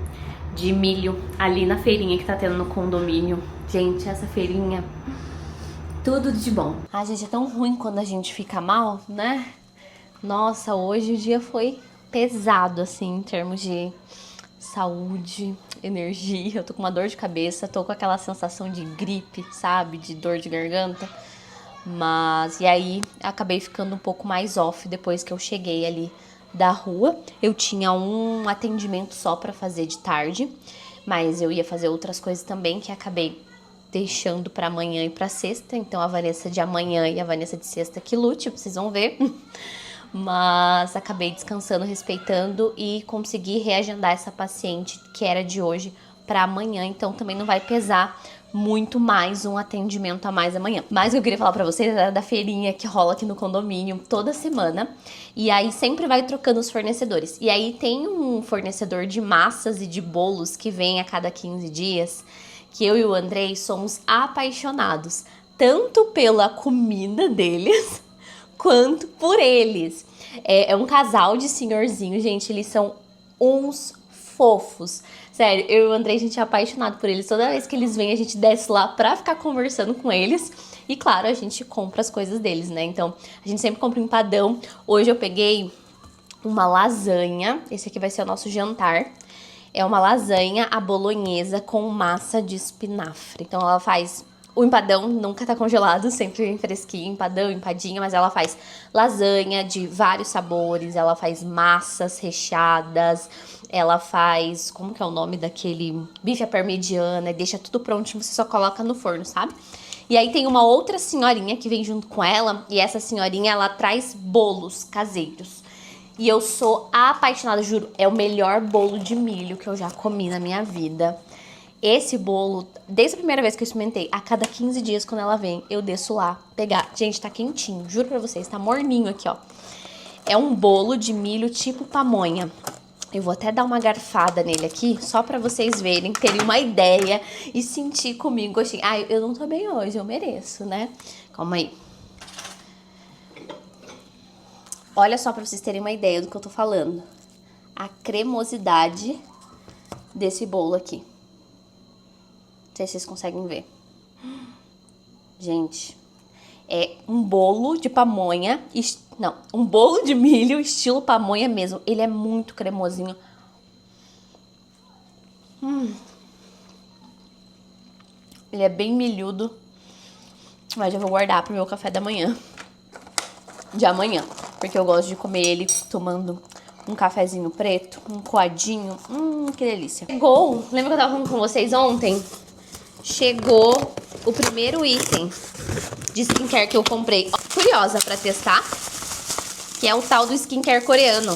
de milho ali na feirinha que tá tendo no condomínio. Gente, essa feirinha, tudo de bom. Ai, gente, é tão ruim quando a gente fica mal, né? Nossa, hoje o dia foi pesado, assim, em termos de saúde, energia. Eu tô com uma dor de cabeça, tô com aquela sensação de gripe, sabe? De dor de garganta. Mas, e aí, acabei ficando um pouco mais off depois que eu cheguei ali da rua. Eu tinha um atendimento só pra fazer de tarde, mas eu ia fazer outras coisas também que acabei deixando pra amanhã e pra sexta. Então, a Vanessa de amanhã e a Vanessa de sexta que lute, vocês vão ver. Mas acabei descansando, respeitando e consegui reagendar essa paciente que era de hoje para amanhã, então também não vai pesar muito mais um atendimento a mais amanhã. Mas o que eu queria falar para vocês era da feirinha que rola aqui no condomínio toda semana, e aí sempre vai trocando os fornecedores. E aí tem um fornecedor de massas e de bolos que vem a cada 15 dias, que eu e o Andrei somos apaixonados, tanto pela comida deles, quanto por eles. É um casal de senhorzinho, gente, eles são uns fofos. Sério, eu e o Andrei, a gente é apaixonado por eles. Toda vez que eles vêm, a gente desce lá pra ficar conversando com eles. E claro, a gente compra as coisas deles, né? Então, a gente sempre compra um empadão. Hoje eu peguei uma lasanha. Esse aqui vai ser o nosso jantar. É uma lasanha à bolonhesa com massa de espinafre. Então, ela faz... O empadão nunca tá congelado, sempre vem fresquinho, empadão, empadinha, mas ela faz lasanha de vários sabores, ela faz massas recheadas, ela faz, como que é o nome daquele, bife à parmegiana, deixa tudo prontinho, você só coloca no forno, sabe? E aí tem uma outra senhorinha que vem junto com ela, e essa senhorinha, ela traz bolos caseiros. E eu sou apaixonada, juro, é o melhor bolo de milho que eu já comi na minha vida. Esse bolo, desde a primeira vez que eu experimentei, a cada 15 dias quando ela vem, eu desço lá pegar. Gente, tá quentinho, juro pra vocês, tá morninho aqui, ó. É um bolo de milho tipo pamonha. Eu vou até dar uma garfada nele aqui, só pra vocês verem, terem uma ideia e sentir comigo gostinho. Ai, eu não tô bem hoje, eu mereço, né? Calma aí. Olha só pra vocês terem uma ideia do que eu tô falando. A cremosidade desse bolo aqui. Não sei se vocês conseguem ver. Gente, é um bolo de pamonha, não, um bolo de milho estilo pamonha mesmo. Ele é muito cremosinho. Ele é bem milhudo, mas eu vou guardar pro meu café da manhã. De amanhã, porque eu gosto de comer ele tomando um cafezinho preto, um coadinho. Que delícia. Chegou, lembra que eu tava falando com vocês ontem? Chegou o primeiro item de skincare que eu comprei. Curiosa pra testar, que é o tal do skincare coreano.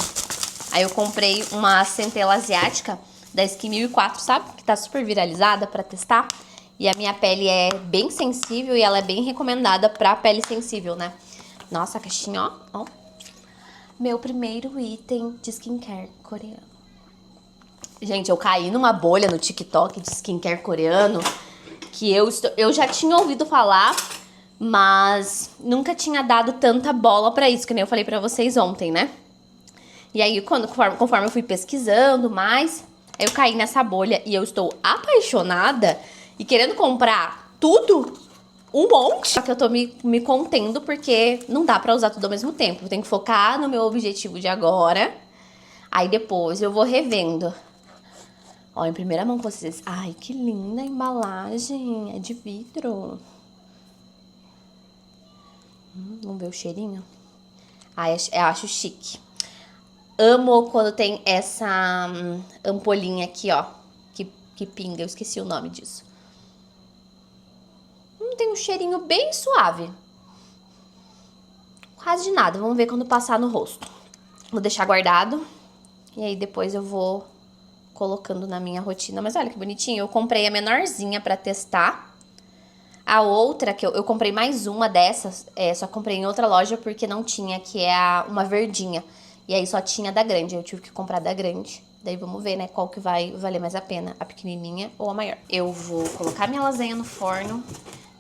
Aí eu comprei uma centela asiática da Skin 1004, sabe? Que tá super viralizada pra testar. E a minha pele é bem sensível e ela é bem recomendada pra pele sensível, né? Nossa, a caixinha, ó. Meu primeiro item de skincare coreano. Gente, eu caí numa bolha no TikTok de skincare coreano que eu já tinha ouvido falar, mas nunca tinha dado tanta bola pra isso, que nem eu falei pra vocês ontem, né? E aí, conforme eu fui pesquisando mais, eu caí nessa bolha e eu estou apaixonada e querendo comprar tudo, um monte. Só que eu tô me contendo porque não dá pra usar tudo ao mesmo tempo. Eu tenho que focar no meu objetivo de agora, aí depois eu vou revendo. Ó, em primeira mão com vocês. Ai, que linda a embalagem. É de vidro. Vamos ver o cheirinho? Ai, eu acho chique. Amo quando tem essa ampolinha aqui, ó. Que pinga. Eu esqueci o nome disso. Tem um cheirinho bem suave. Quase de nada. Vamos ver quando passar no rosto. Vou deixar guardado. E aí depois eu vou colocando na minha rotina. Mas olha que bonitinho. Eu comprei a menorzinha pra testar. A outra, que eu comprei mais uma dessas, só comprei em outra loja porque não tinha, que é uma verdinha. E aí só tinha da grande. Eu tive que comprar da grande. Daí vamos ver, né, qual que vai valer mais a pena, a pequenininha ou a maior. Eu vou colocar minha lasanha no forno,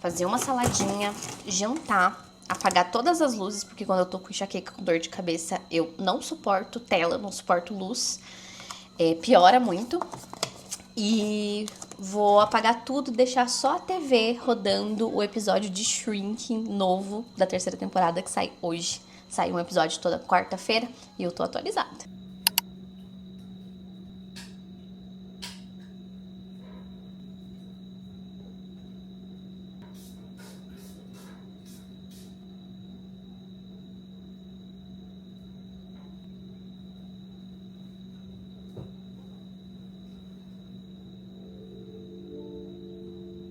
fazer uma saladinha, jantar apagar todas as luzes, porque quando eu tô com enxaqueca, com dor de cabeça, eu não suporto tela, não suporto luz. Piora muito. E vou apagar tudo, deixar só a TV rodando o episódio de Shrinking novo da 3ª temporada que sai hoje. Sai um episódio toda quarta-feira e eu tô atualizada.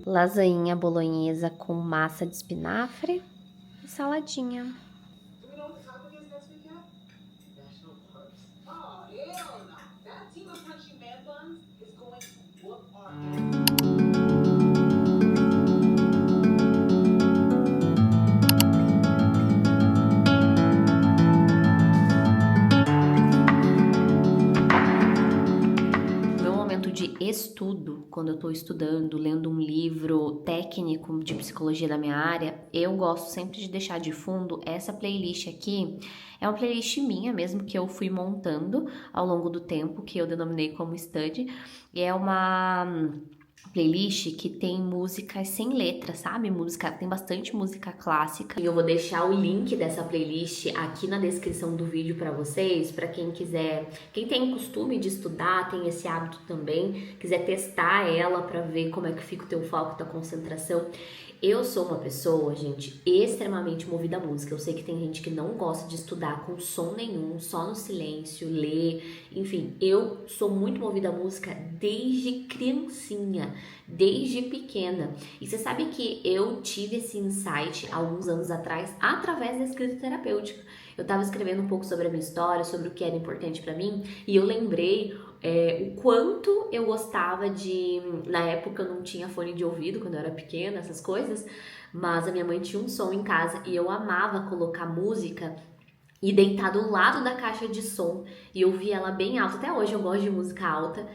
Lasanha bolonhesa com massa de espinafre e saladinha. Estudo, quando eu tô estudando, lendo um livro técnico de psicologia da minha área, eu gosto sempre de deixar de fundo essa playlist aqui. É uma playlist minha mesmo, que eu fui montando ao longo do tempo, que eu denominei como Study, e é uma playlist que tem músicas sem letra, sabe? Tem bastante música clássica. E eu vou deixar o link dessa playlist aqui na descrição do vídeo pra vocês, pra quem quiser, quem tem costume de estudar, tem esse hábito também, quiser testar ela pra ver como é que fica o teu foco, tua concentração. Eu sou uma pessoa, gente, extremamente movida à música. Eu sei que tem gente que não gosta de estudar com som nenhum, só no silêncio, ler, enfim. Eu sou muito movida à música desde criancinha, desde pequena. E você sabe que eu tive esse insight alguns anos atrás através da escrita terapêutica. Eu tava escrevendo um pouco sobre a minha história, sobre o que era importante pra mim, e eu lembrei o quanto eu gostava de... Na época eu não tinha fone de ouvido, quando eu era pequena, essas coisas, mas a minha mãe tinha um som em casa e eu amava colocar música e deitar do lado da caixa de som e ouvir ela bem alta. Até hoje eu gosto de música alta.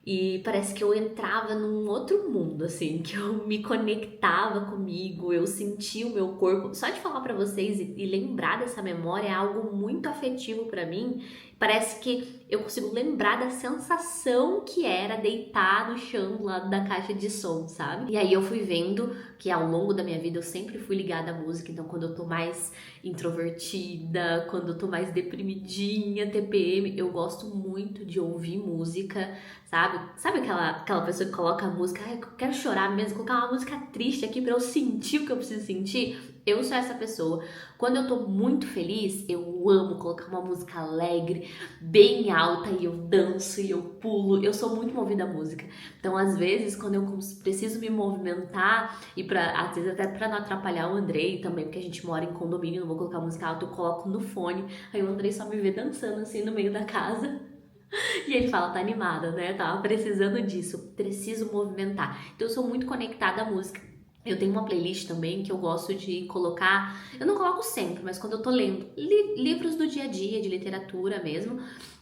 E parece que eu entrava num outro mundo, assim, que eu me conectava comigo, eu sentia o meu corpo. Só de falar pra vocês e lembrar dessa memória é algo muito afetivo pra mim. Parece que eu consigo lembrar da sensação que era deitar no chão do lado da caixa de som, sabe? E aí eu fui vendo que ao longo da minha vida eu sempre fui ligada à música. Então quando eu tô mais introvertida, quando eu tô mais deprimidinha, TPM, eu gosto muito de ouvir música, sabe? Sabe aquela pessoa que coloca a música, eu quero chorar mesmo, colocar uma música triste aqui pra eu sentir o que eu preciso sentir? Eu sou essa pessoa. Quando eu tô muito feliz, eu amo colocar uma música alegre, bem alta, e eu danço e eu pulo. Eu sou muito movida à música. Então, às vezes, quando eu preciso me movimentar, e às vezes até pra não atrapalhar o Andrei também, porque a gente mora em condomínio, não vou colocar música alta, eu coloco no fone. Aí o Andrei só me vê dançando assim no meio da casa. E ele fala, tá animada, né? Tava precisando disso, preciso movimentar. Então eu sou muito conectada à música. Eu tenho uma playlist também que eu gosto de colocar, eu não coloco sempre, mas quando eu tô lendo livros do dia a dia, de literatura mesmo,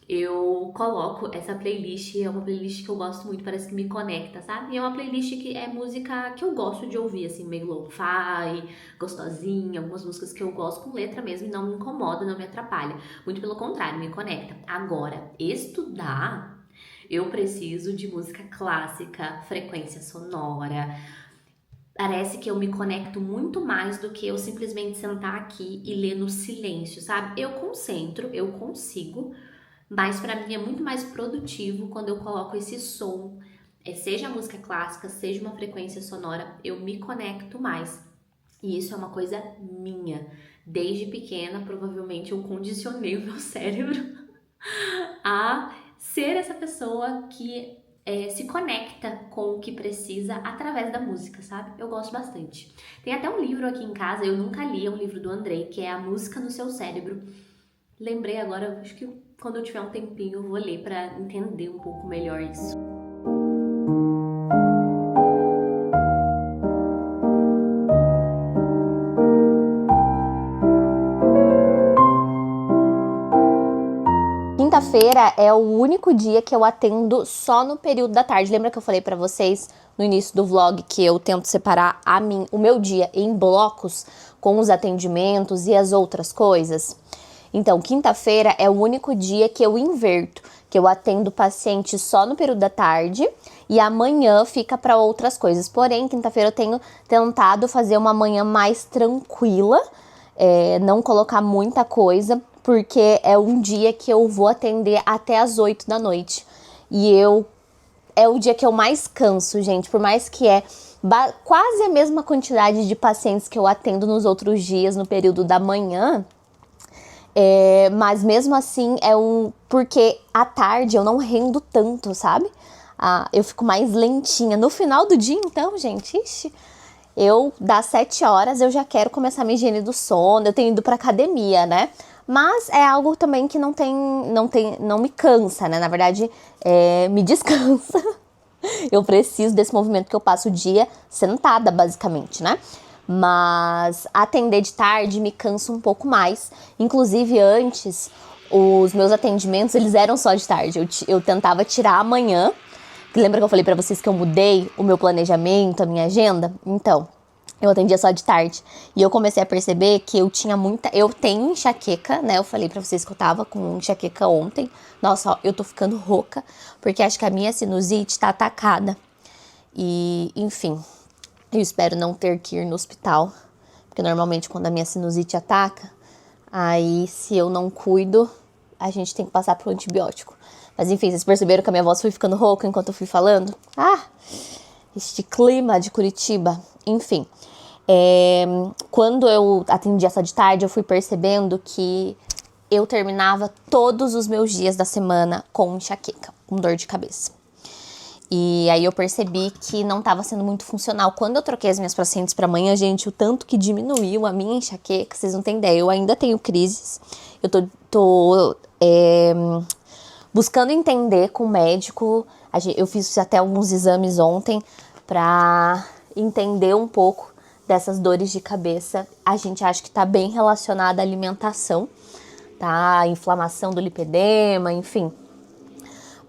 eu coloco essa playlist, é uma playlist que eu gosto muito, parece que me conecta, sabe? E é uma playlist que é música que eu gosto de ouvir, assim, meio lo-fi, gostosinha, algumas músicas que eu gosto com letra mesmo e não me incomoda, não me atrapalha. Muito pelo contrário, me conecta. Agora, estudar, eu preciso de música clássica, frequência sonora. Parece que eu me conecto muito mais do que eu simplesmente sentar aqui e ler no silêncio, sabe? Eu concentro, eu consigo, mas pra mim é muito mais produtivo quando eu coloco esse som, seja música clássica, seja uma frequência sonora, eu me conecto mais. E isso é uma coisa minha. Desde pequena, provavelmente eu condicionei o meu cérebro a ser essa pessoa que se conecta com o que precisa através da música, sabe? Eu gosto bastante. Tem até um livro aqui em casa, eu nunca li, é um livro do Andrei, que é A Música no Seu Cérebro. Lembrei agora, acho que quando eu tiver um tempinho eu vou ler pra entender um pouco melhor isso. quinta-feira é o único dia que eu atendo só no período da tarde. Lembra que eu falei pra vocês no início do vlog que eu tento separar o meu dia em blocos com os atendimentos e as outras coisas? Então, quinta-feira é o único dia que eu inverto, que eu atendo paciente só no período da tarde e amanhã fica para outras coisas. Porém, quinta-feira eu tenho tentado fazer uma manhã mais tranquila, não colocar muita coisa, porque é um dia que eu vou atender até as 8 da noite. E é o dia que eu mais canso, gente, por mais que quase a mesma quantidade de pacientes que eu atendo nos outros dias, no período da manhã. Mas mesmo assim, porque à tarde eu não rendo tanto, sabe? Eu fico mais lentinha. No final do dia, então, gente, das 7 horas eu já quero começar a minha higiene do sono. Eu tenho ido pra academia, né? Mas é algo também que não me cansa, né? Na verdade, me descansa. Eu preciso desse movimento que eu passo o dia sentada, basicamente, né? Mas atender de tarde me cansa um pouco mais. Inclusive, antes, os meus atendimentos, eles eram só de tarde. Eu tentava tirar amanhã. Lembra que eu falei pra vocês que eu mudei o meu planejamento, a minha agenda? Então, eu atendia só de tarde. E eu comecei a perceber que eu tenho enxaqueca, né? Eu falei pra vocês que eu tava com enxaqueca ontem. Nossa, ó, eu tô ficando rouca, porque acho que a minha sinusite tá atacada. E, enfim, eu espero não ter que ir no hospital, porque normalmente quando a minha sinusite ataca, aí se eu não cuido, a gente tem que passar por um antibiótico. Mas enfim, vocês perceberam que a minha voz foi ficando rouca enquanto eu fui falando? Este clima de Curitiba. Enfim, quando eu atendi essa de tarde, eu fui percebendo que eu terminava todos os meus dias da semana com enxaqueca, com dor de cabeça. E aí eu percebi que não estava sendo muito funcional. Quando eu troquei as minhas pacientes para amanhã, gente, o tanto que diminuiu a minha enxaqueca, vocês não têm ideia. Eu ainda tenho crises. Eu tô buscando entender com o médico. Eu fiz até alguns exames ontem para entender um pouco dessas dores de cabeça. A gente acha que tá bem relacionada à alimentação, tá? A inflamação do lipedema, enfim.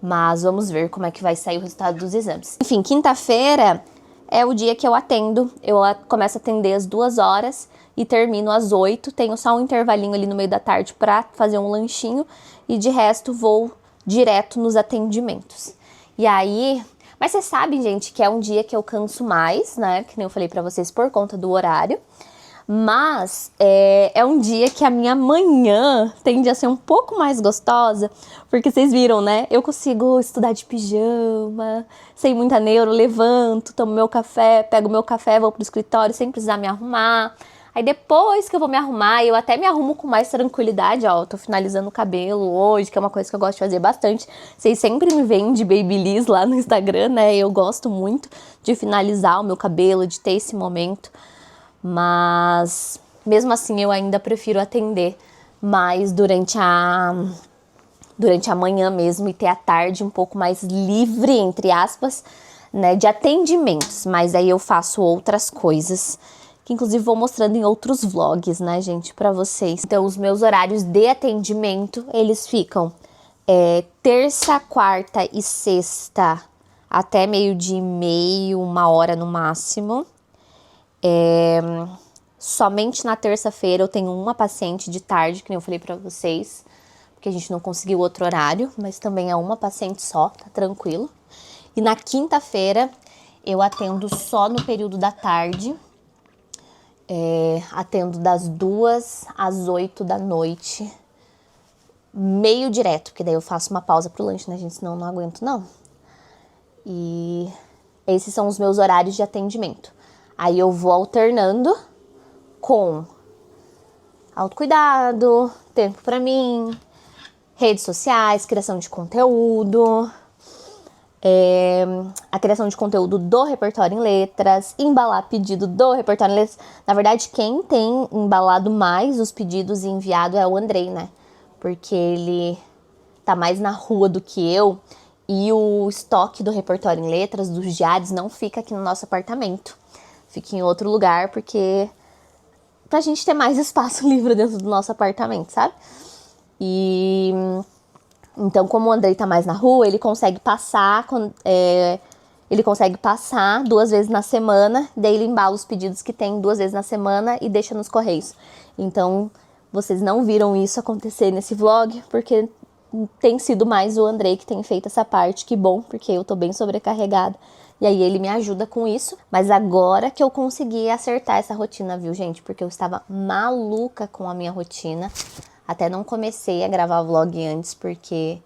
Mas vamos ver como é que vai sair o resultado dos exames. Enfim, quinta-feira é o dia que eu atendo. Eu começo a atender às 2 horas e termino às 8. Tenho só um intervalinho ali no meio da tarde para fazer um lanchinho. E de resto vou direto nos atendimentos. E aí... Mas vocês sabem, gente, que é um dia que eu canso mais, né? Que nem eu falei pra vocês, por conta do horário. Mas é um dia que a minha manhã tende a ser um pouco mais gostosa, porque vocês viram, né? Eu consigo estudar de pijama, sem muita neuro, levanto, tomo meu café, pego meu café, vou pro escritório sem precisar me arrumar. Aí depois que eu vou me arrumar, eu até me arrumo com mais tranquilidade, ó. Eu tô finalizando o cabelo hoje, que é uma coisa que eu gosto de fazer bastante. Vocês sempre me veem de Babyliss lá no Instagram, né? Eu gosto muito de finalizar o meu cabelo, de ter esse momento. Mas, mesmo assim, eu ainda prefiro atender mais durante a manhã mesmo e ter a tarde um pouco mais livre, entre aspas, né, de atendimentos. Mas aí eu faço outras coisas, que inclusive vou mostrando em outros vlogs, né, gente, pra vocês. Então, os meus horários de atendimento, eles ficam terça, quarta e sexta até 12:30, 1h no máximo. Somente na terça-feira eu tenho uma paciente de tarde, que nem eu falei pra vocês, porque a gente não conseguiu outro horário, mas também é uma paciente só, tá tranquilo. E na quinta-feira eu atendo só no período da tarde, atendo das 2 às 8 da noite, meio direto, porque daí eu faço uma pausa pro lanche, né, gente, senão eu não aguento não. E esses são os meus horários de atendimento. Aí eu vou alternando com autocuidado, tempo pra mim, redes sociais, criação de conteúdo, a criação de conteúdo do Repertório em Letras, embalar pedido do Repertório em Letras. Na verdade, quem tem embalado mais os pedidos e enviado é o Andrei, né? Porque ele tá mais na rua do que eu e o estoque do Repertório em Letras, dos diários, não fica aqui no nosso apartamento. Fica em outro lugar, porque pra gente ter mais espaço livre dentro do nosso apartamento, sabe? E Então, como o Andrei tá mais na rua, ele consegue passar, duas vezes na semana, daí ele embala os pedidos que tem 2 vezes na semana e deixa nos correios. Então, vocês não viram isso acontecer nesse vlog, porque tem sido mais o Andrei que tem feito essa parte, que bom, porque eu tô bem sobrecarregada. E aí ele me ajuda com isso, mas agora que eu consegui acertar essa rotina, viu, gente? Porque eu estava maluca com a minha rotina. Até não comecei a gravar vlog antes, porque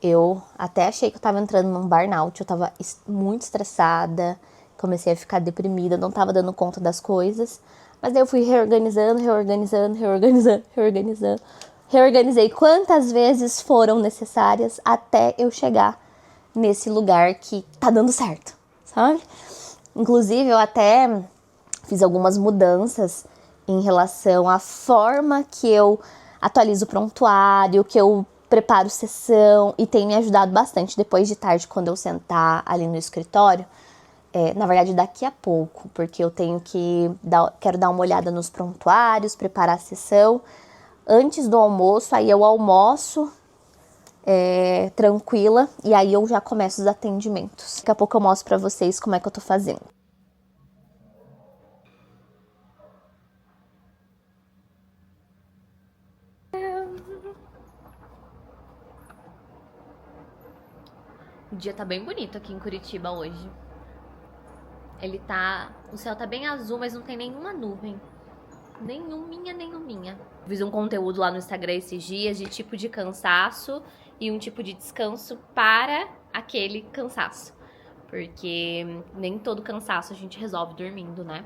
eu até achei que eu tava entrando num burnout. Eu tava muito estressada, comecei a ficar deprimida, não tava dando conta das coisas. Mas daí eu fui reorganizei quantas vezes foram necessárias até eu chegar nesse lugar que tá dando certo, sabe? Inclusive, eu até fiz algumas mudanças em relação à forma que eu atualizo o prontuário, que eu preparo sessão, e tem me ajudado bastante depois de tarde, quando eu sentar ali no escritório. Na verdade, daqui a pouco, porque eu quero dar uma olhada nos prontuários, preparar a sessão. Antes do almoço, aí eu almoço tranquila, e aí eu já começo os atendimentos. Daqui a pouco eu mostro pra vocês como é que eu tô fazendo. O dia tá bem bonito aqui em Curitiba hoje. O céu tá bem azul, mas não tem nenhuma nuvem. Nenhuminha. Fiz um conteúdo lá no Instagram esses dias de tipo de cansaço e um tipo de descanso para aquele cansaço. Porque nem todo cansaço a gente resolve dormindo, né?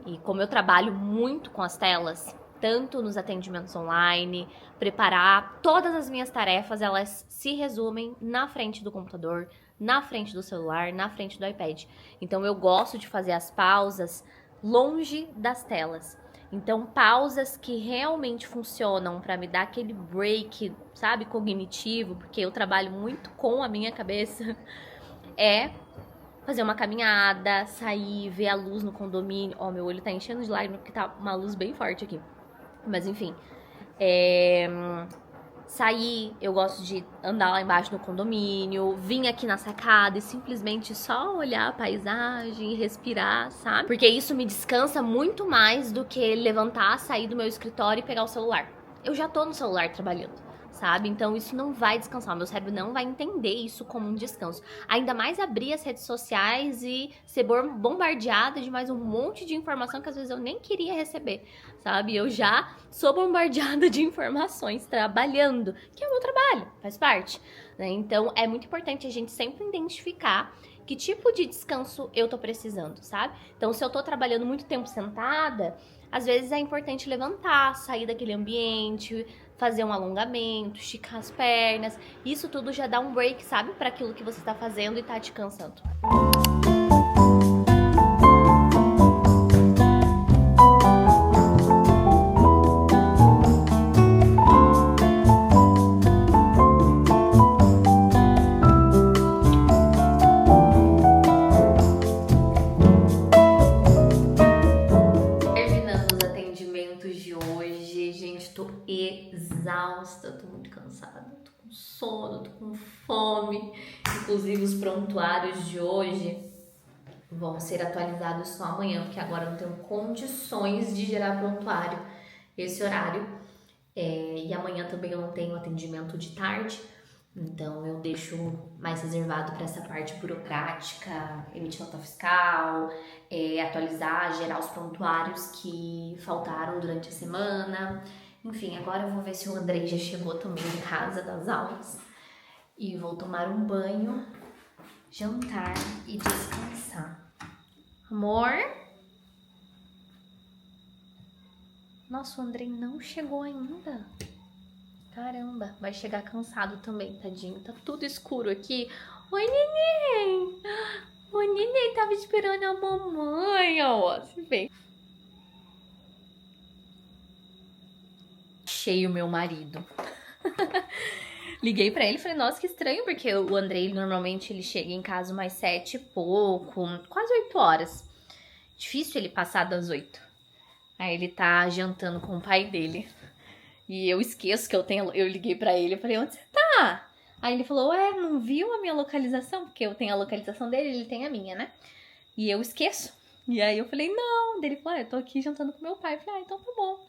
E como eu trabalho muito com as telas, tanto nos atendimentos online, preparar todas as minhas tarefas, elas se resumem na frente do computador, na frente do celular, na frente do iPad. Então eu gosto de fazer as pausas longe das telas. Então, pausas que realmente funcionam para me dar aquele break, sabe, cognitivo, porque eu trabalho muito com a minha cabeça, é fazer uma caminhada, sair, ver a luz no condomínio. Ó, meu olho tá enchendo de lágrimas porque tá uma luz bem forte aqui. Mas enfim, sair, eu gosto de andar lá embaixo no condomínio, vir aqui na sacada e simplesmente só olhar a paisagem, respirar, sabe? Porque isso me descansa muito mais do que levantar, sair do meu escritório e pegar o celular. Eu já tô no celular trabalhando, sabe? Então isso não vai descansar, meu cérebro não vai entender isso como um descanso. Ainda mais abrir as redes sociais e ser bombardeada de mais um monte de informação que às vezes eu nem queria receber, sabe? Eu já sou bombardeada de informações trabalhando, que é o meu trabalho, faz parte, né? Então é muito importante a gente sempre identificar que tipo de descanso eu tô precisando, sabe? Então se eu tô trabalhando muito tempo sentada, às vezes é importante levantar, sair daquele ambiente, fazer um alongamento, esticar as pernas. Isso tudo já dá um break, sabe? Para aquilo que você tá fazendo e tá te cansando. Exausta, tô muito cansada, tô com sono, tô com fome. Inclusive os prontuários de hoje vão ser atualizados só amanhã, porque agora eu não tenho condições de gerar prontuário esse horário. E amanhã também eu não tenho atendimento de tarde, então eu deixo mais reservado para essa parte burocrática, emitir nota fiscal, atualizar, gerar os prontuários que faltaram durante a semana. Enfim, agora eu vou ver se o Andrei já chegou também em casa das aulas. E vou tomar um banho, jantar e descansar. Amor? Nossa, o Andrei não chegou ainda. Caramba, vai chegar cansado também, tadinho. Tá tudo escuro aqui. Oi, neném! O neném tava esperando a mamãe, ó. Se vê. Cheio meu marido. Liguei pra ele e falei, nossa, que estranho, porque o Andrei normalmente ele chega em casa umas 7 e pouco, quase 8 horas. Difícil ele passar das 8. Aí ele tá jantando com o pai dele. E eu esqueço que eu liguei pra ele e falei, onde você tá? tá? Aí ele falou, não viu a minha localização? Porque eu tenho a localização dele, ele tem a minha, né? E eu esqueço. E aí eu falei, não. Daí ele falou, eu tô aqui jantando com meu pai. Eu falei, então tá bom.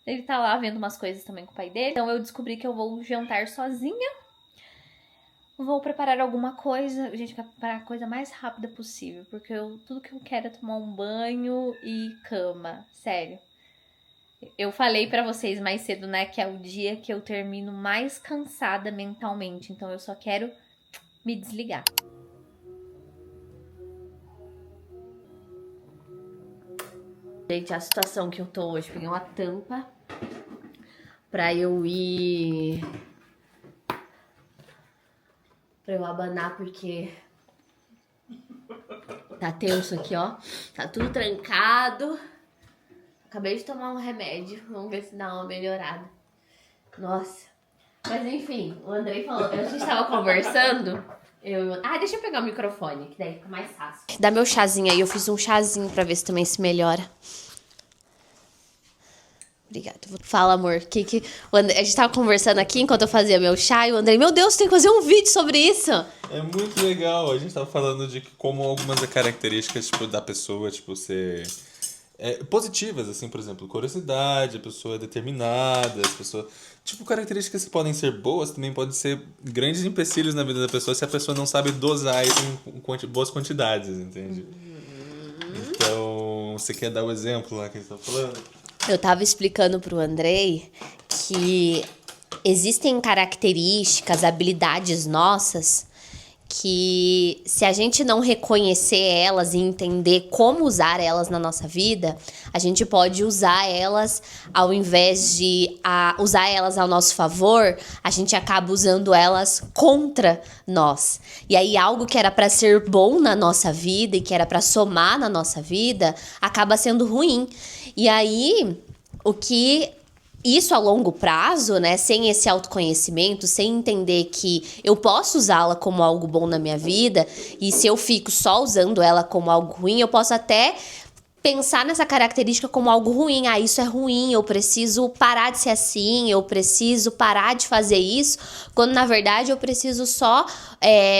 Ele tá lá vendo umas coisas também com o pai dele. Então eu descobri que eu vou jantar sozinha. Vou preparar alguma coisa. Gente, vou preparar a coisa mais rápida possível. Porque tudo que eu quero é tomar um banho e cama. Sério. Eu falei pra vocês mais cedo, né? Que é o dia que eu termino mais cansada mentalmente. Então eu só quero me desligar. Gente, a situação que eu tô hoje. Peguei uma tampa pra eu ir... Pra eu abanar, porque tá tenso aqui, ó. Tá tudo trancado. Acabei de tomar um remédio. Vamos ver se dá uma melhorada. Nossa. Mas enfim, o Andrei falou. A gente tava conversando. Deixa eu pegar o microfone, que daí fica mais fácil. Dá meu chazinho aí. Eu fiz um chazinho pra ver se também se melhora. Obrigada. Fala, amor. A gente tava conversando aqui enquanto eu fazia meu chá. E o Andrei, meu Deus, tem que fazer um vídeo sobre isso. É muito legal. A gente tava falando de como algumas características, tipo, da pessoa, tipo, ser... positivas, assim, por exemplo, curiosidade, a pessoa é determinada, as pessoas... Tipo, características que podem ser boas também podem ser grandes empecilhos na vida da pessoa se a pessoa não sabe dosar isso em boas quantidades, entende? Então, você quer dar o exemplo lá que a gente tá falando? Eu tava explicando pro Andrei que existem características, habilidades nossas que se a gente não reconhecer elas e entender como usar elas na nossa vida, a gente pode usar elas ao invés de usar elas ao nosso favor, a gente acaba usando elas contra nós. E aí algo que era para ser bom na nossa vida e que era para somar na nossa vida, acaba sendo ruim. E aí, isso a longo prazo, né, sem esse autoconhecimento, sem entender que eu posso usá-la como algo bom na minha vida, e se eu fico só usando ela como algo ruim, eu posso até pensar nessa característica como algo ruim. Isso é ruim, eu preciso parar de ser assim, eu preciso parar de fazer isso, quando na verdade eu preciso só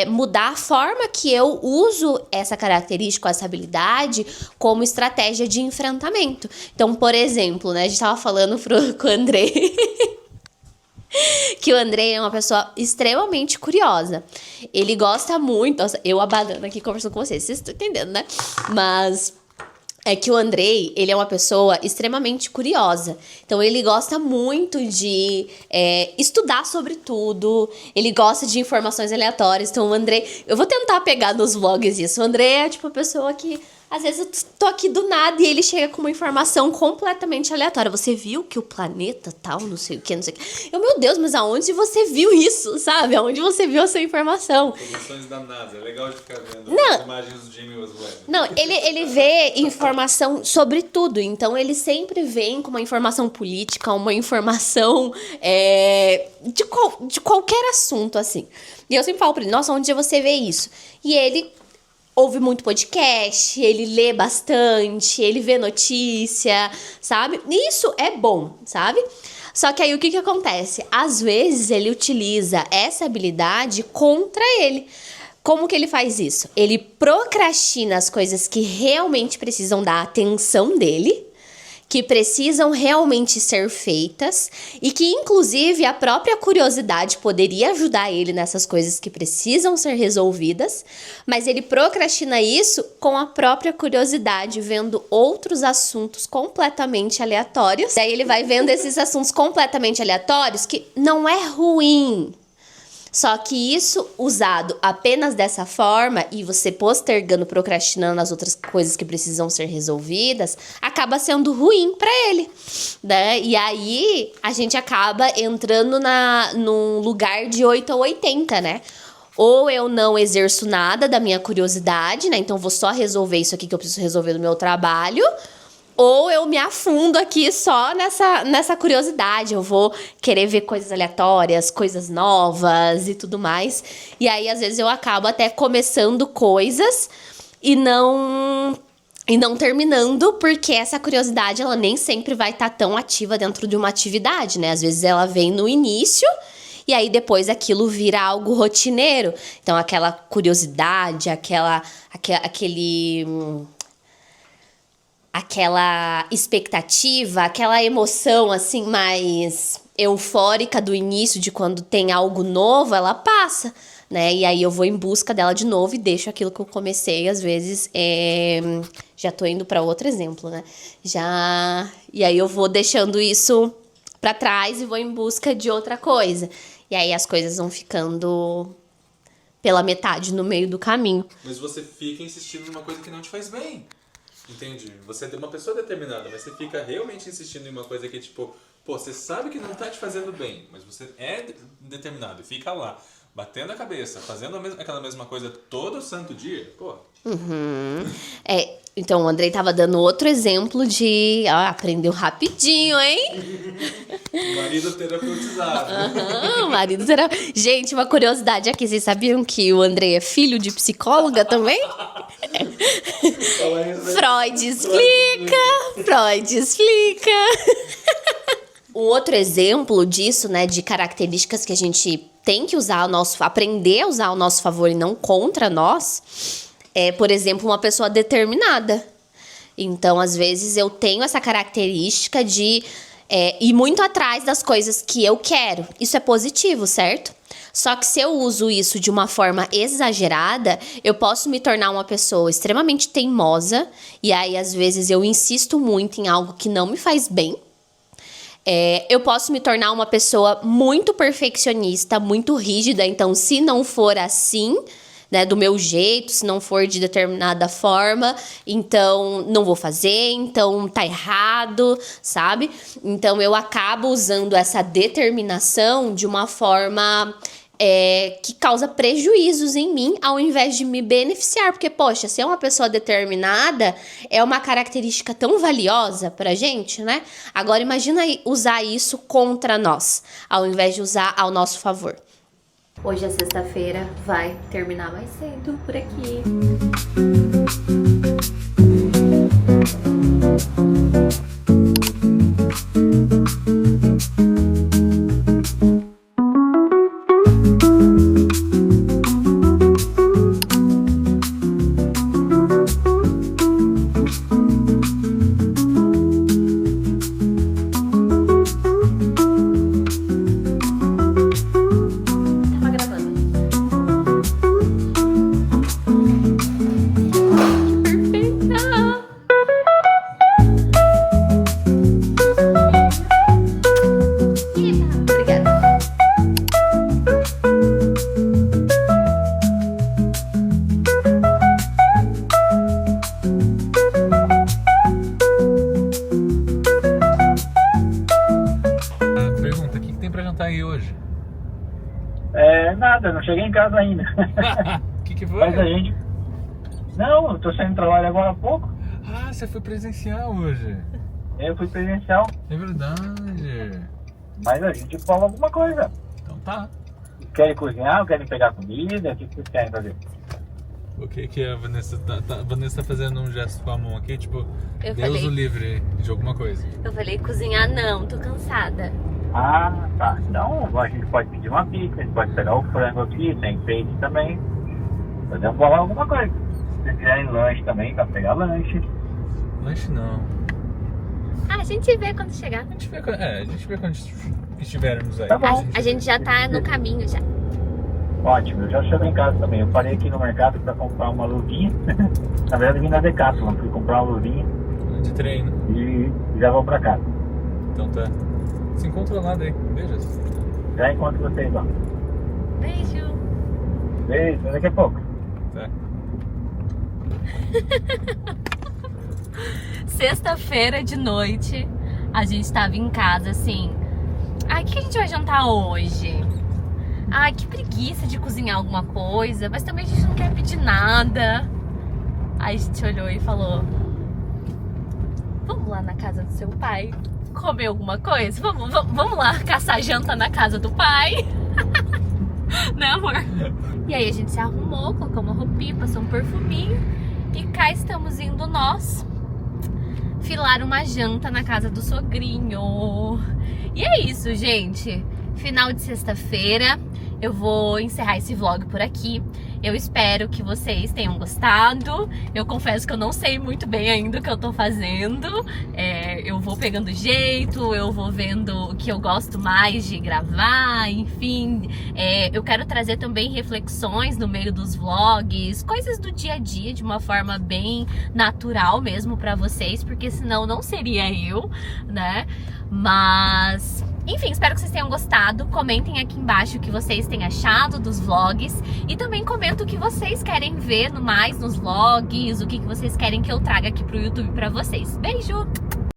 mudar a forma que eu uso essa característica, essa habilidade, como estratégia de enfrentamento. Então, por exemplo, né, a gente tava falando com o Andrei... que o Andrei é uma pessoa extremamente curiosa. Ele gosta muito... Nossa, eu abanando aqui conversando com vocês estão entendendo, né? Mas... é que o Andrei, ele é uma pessoa extremamente curiosa. Então, ele gosta muito de estudar sobre tudo. Ele gosta de informações aleatórias. Então, o Andrei... eu vou tentar pegar nos vlogs isso. O Andrei é, tipo, a pessoa que... às vezes eu tô aqui do nada e ele chega com uma informação completamente aleatória. Você viu que o planeta tal, não sei o que, não sei o que. Meu Deus, mas aonde você viu isso, sabe? Aonde você viu essa informação? Informações da NASA. É legal de ficar vendo Não. as imagens do James Webb. Não, ele vê informação sobre tudo. Então, ele sempre vem com uma informação política, uma informação de qualquer assunto, assim. E eu sempre falo pra ele, nossa, onde você vê isso? E ele... ouve muito podcast, ele lê bastante, ele vê notícia, sabe? Isso é bom, sabe? Só que aí o que acontece? Às vezes ele utiliza essa habilidade contra ele. Como que ele faz isso? Ele procrastina as coisas que realmente precisam da atenção dele, que precisam realmente ser feitas e que, inclusive, a própria curiosidade poderia ajudar ele nessas coisas que precisam ser resolvidas, mas ele procrastina isso com a própria curiosidade, vendo outros assuntos completamente aleatórios. Daí ele vai vendo esses assuntos completamente aleatórios que não é ruim. Só que isso usado apenas dessa forma e você postergando, procrastinando as outras coisas que precisam ser resolvidas, acaba sendo ruim pra ele, né? E aí a gente acaba entrando num lugar de 8 ou 80, né? Ou eu não exerço nada da minha curiosidade, né? Então vou só resolver isso aqui que eu preciso resolver no meu trabalho. Ou eu me afundo aqui só nessa curiosidade. Eu vou querer ver coisas aleatórias, coisas novas e tudo mais. E aí, às vezes, eu acabo até começando coisas e não terminando, porque essa curiosidade, ela nem sempre vai estar tão ativa dentro de uma atividade, né? Às vezes, ela vem no início e aí depois aquilo vira algo rotineiro. Então aquela curiosidade, aquela expectativa, aquela emoção assim mais eufórica do início de quando tem algo novo, ela passa, né? E aí eu vou em busca dela de novo e deixo aquilo que eu comecei, às vezes, já tô indo para outro exemplo, né? E aí eu vou deixando isso para trás e vou em busca de outra coisa. E aí as coisas vão ficando pela metade, no meio do caminho. Mas você fica insistindo numa coisa que não te faz bem. Entende? Você é uma pessoa determinada, mas você fica realmente insistindo em uma coisa que, tipo, pô, você sabe que não tá te fazendo bem, mas você é determinado e fica lá, batendo a cabeça, fazendo aquela mesma coisa todo santo dia, pô. Então o Andrei tava dando outro exemplo de... aprendeu rapidinho, hein? Marido terapeutizado. Marido terapeuta. Gente, uma curiosidade aqui. Vocês sabiam que o Andrei é filho de psicóloga também? Freud explica. Um outro exemplo disso, né, de características que a gente tem que usar aprender a usar ao nosso favor e não contra nós, é, por exemplo, uma pessoa determinada. Então, às vezes, eu tenho essa característica de ir muito atrás das coisas que eu quero. Isso é positivo, certo? Só que se eu uso isso de uma forma exagerada, eu posso me tornar uma pessoa extremamente teimosa. E aí, às vezes, eu insisto muito em algo que não me faz bem. Eu posso me tornar uma pessoa muito perfeccionista, muito rígida. Então, se não for assim, né, do meu jeito, se não for de determinada forma, então não vou fazer, então tá errado, sabe? Então, eu acabo usando essa determinação de uma forma que causa prejuízos em mim, ao invés de me beneficiar. Porque, poxa, ser uma pessoa determinada é uma característica tão valiosa pra gente, né? Agora, imagina usar isso contra nós, ao invés de usar ao nosso favor. Hoje é sexta-feira, vai terminar mais cedo por aqui. Nada, não cheguei em casa ainda. O que foi? Mas a gente... Não, eu tô saindo do trabalho agora há pouco. Ah, você foi presencial hoje. Eu fui presencial. É verdade. Mas a gente fala alguma coisa. Então tá. Querem cozinhar, querem pegar comida, o que vocês querem fazer? O que a Vanessa tá... A Vanessa tá fazendo um gesto com a mão aqui, tipo... Eu Deus falei. o livre de alguma coisa. Eu falei, cozinhar não, tô cansada. Ah, tá. Então a gente pode pedir uma pizza, a gente pode pegar o frango aqui, tem peito também. Podemos bolar alguma coisa. Se vocês quiserem lanche também, pra pegar lanche. Lanche não. Ah, a gente vê quando chegar. A gente vê quando estivermos aí. Tá bom. A gente já tá no caminho já. Ótimo, eu já cheguei em casa também. Eu parei aqui no mercado pra comprar uma luvinha. Na verdade, eu vim na Decathlon, fui comprar uma luvinha De treino. e já vou pra casa. Então tá. Se encontra lá daí. Beijos. Já encontro vocês lá. Beijo. Beijo, daqui a pouco. Tá. Sexta-feira de noite, a gente tava em casa assim. Ai, o que a gente vai jantar hoje? Ai, que preguiça de cozinhar alguma coisa, mas também a gente não quer pedir nada. Aí a gente olhou e falou: vamos lá na casa do seu pai comer alguma coisa? Vamos lá caçar janta na casa do pai. Né, amor? E aí a gente se arrumou, colocou uma roupinha, passou um perfuminho e cá estamos indo nós filar uma janta na casa do sogrinho. E é isso, gente. final de sexta-feira. Eu vou encerrar esse vlog por aqui. Eu espero que vocês tenham gostado. Eu confesso que eu não sei muito bem ainda o que eu tô fazendo. Eu vou pegando jeito, eu vou vendo o que eu gosto mais de gravar, enfim. Eu quero trazer também reflexões no meio dos vlogs, coisas do dia a dia de uma forma bem natural mesmo pra vocês, porque senão não seria eu, né? Mas... enfim, espero que vocês tenham gostado. Comentem aqui embaixo o que vocês têm achado dos vlogs. E também comenta o que vocês querem ver mais nos vlogs, o que vocês querem que eu traga aqui pro YouTube pra vocês. Beijo!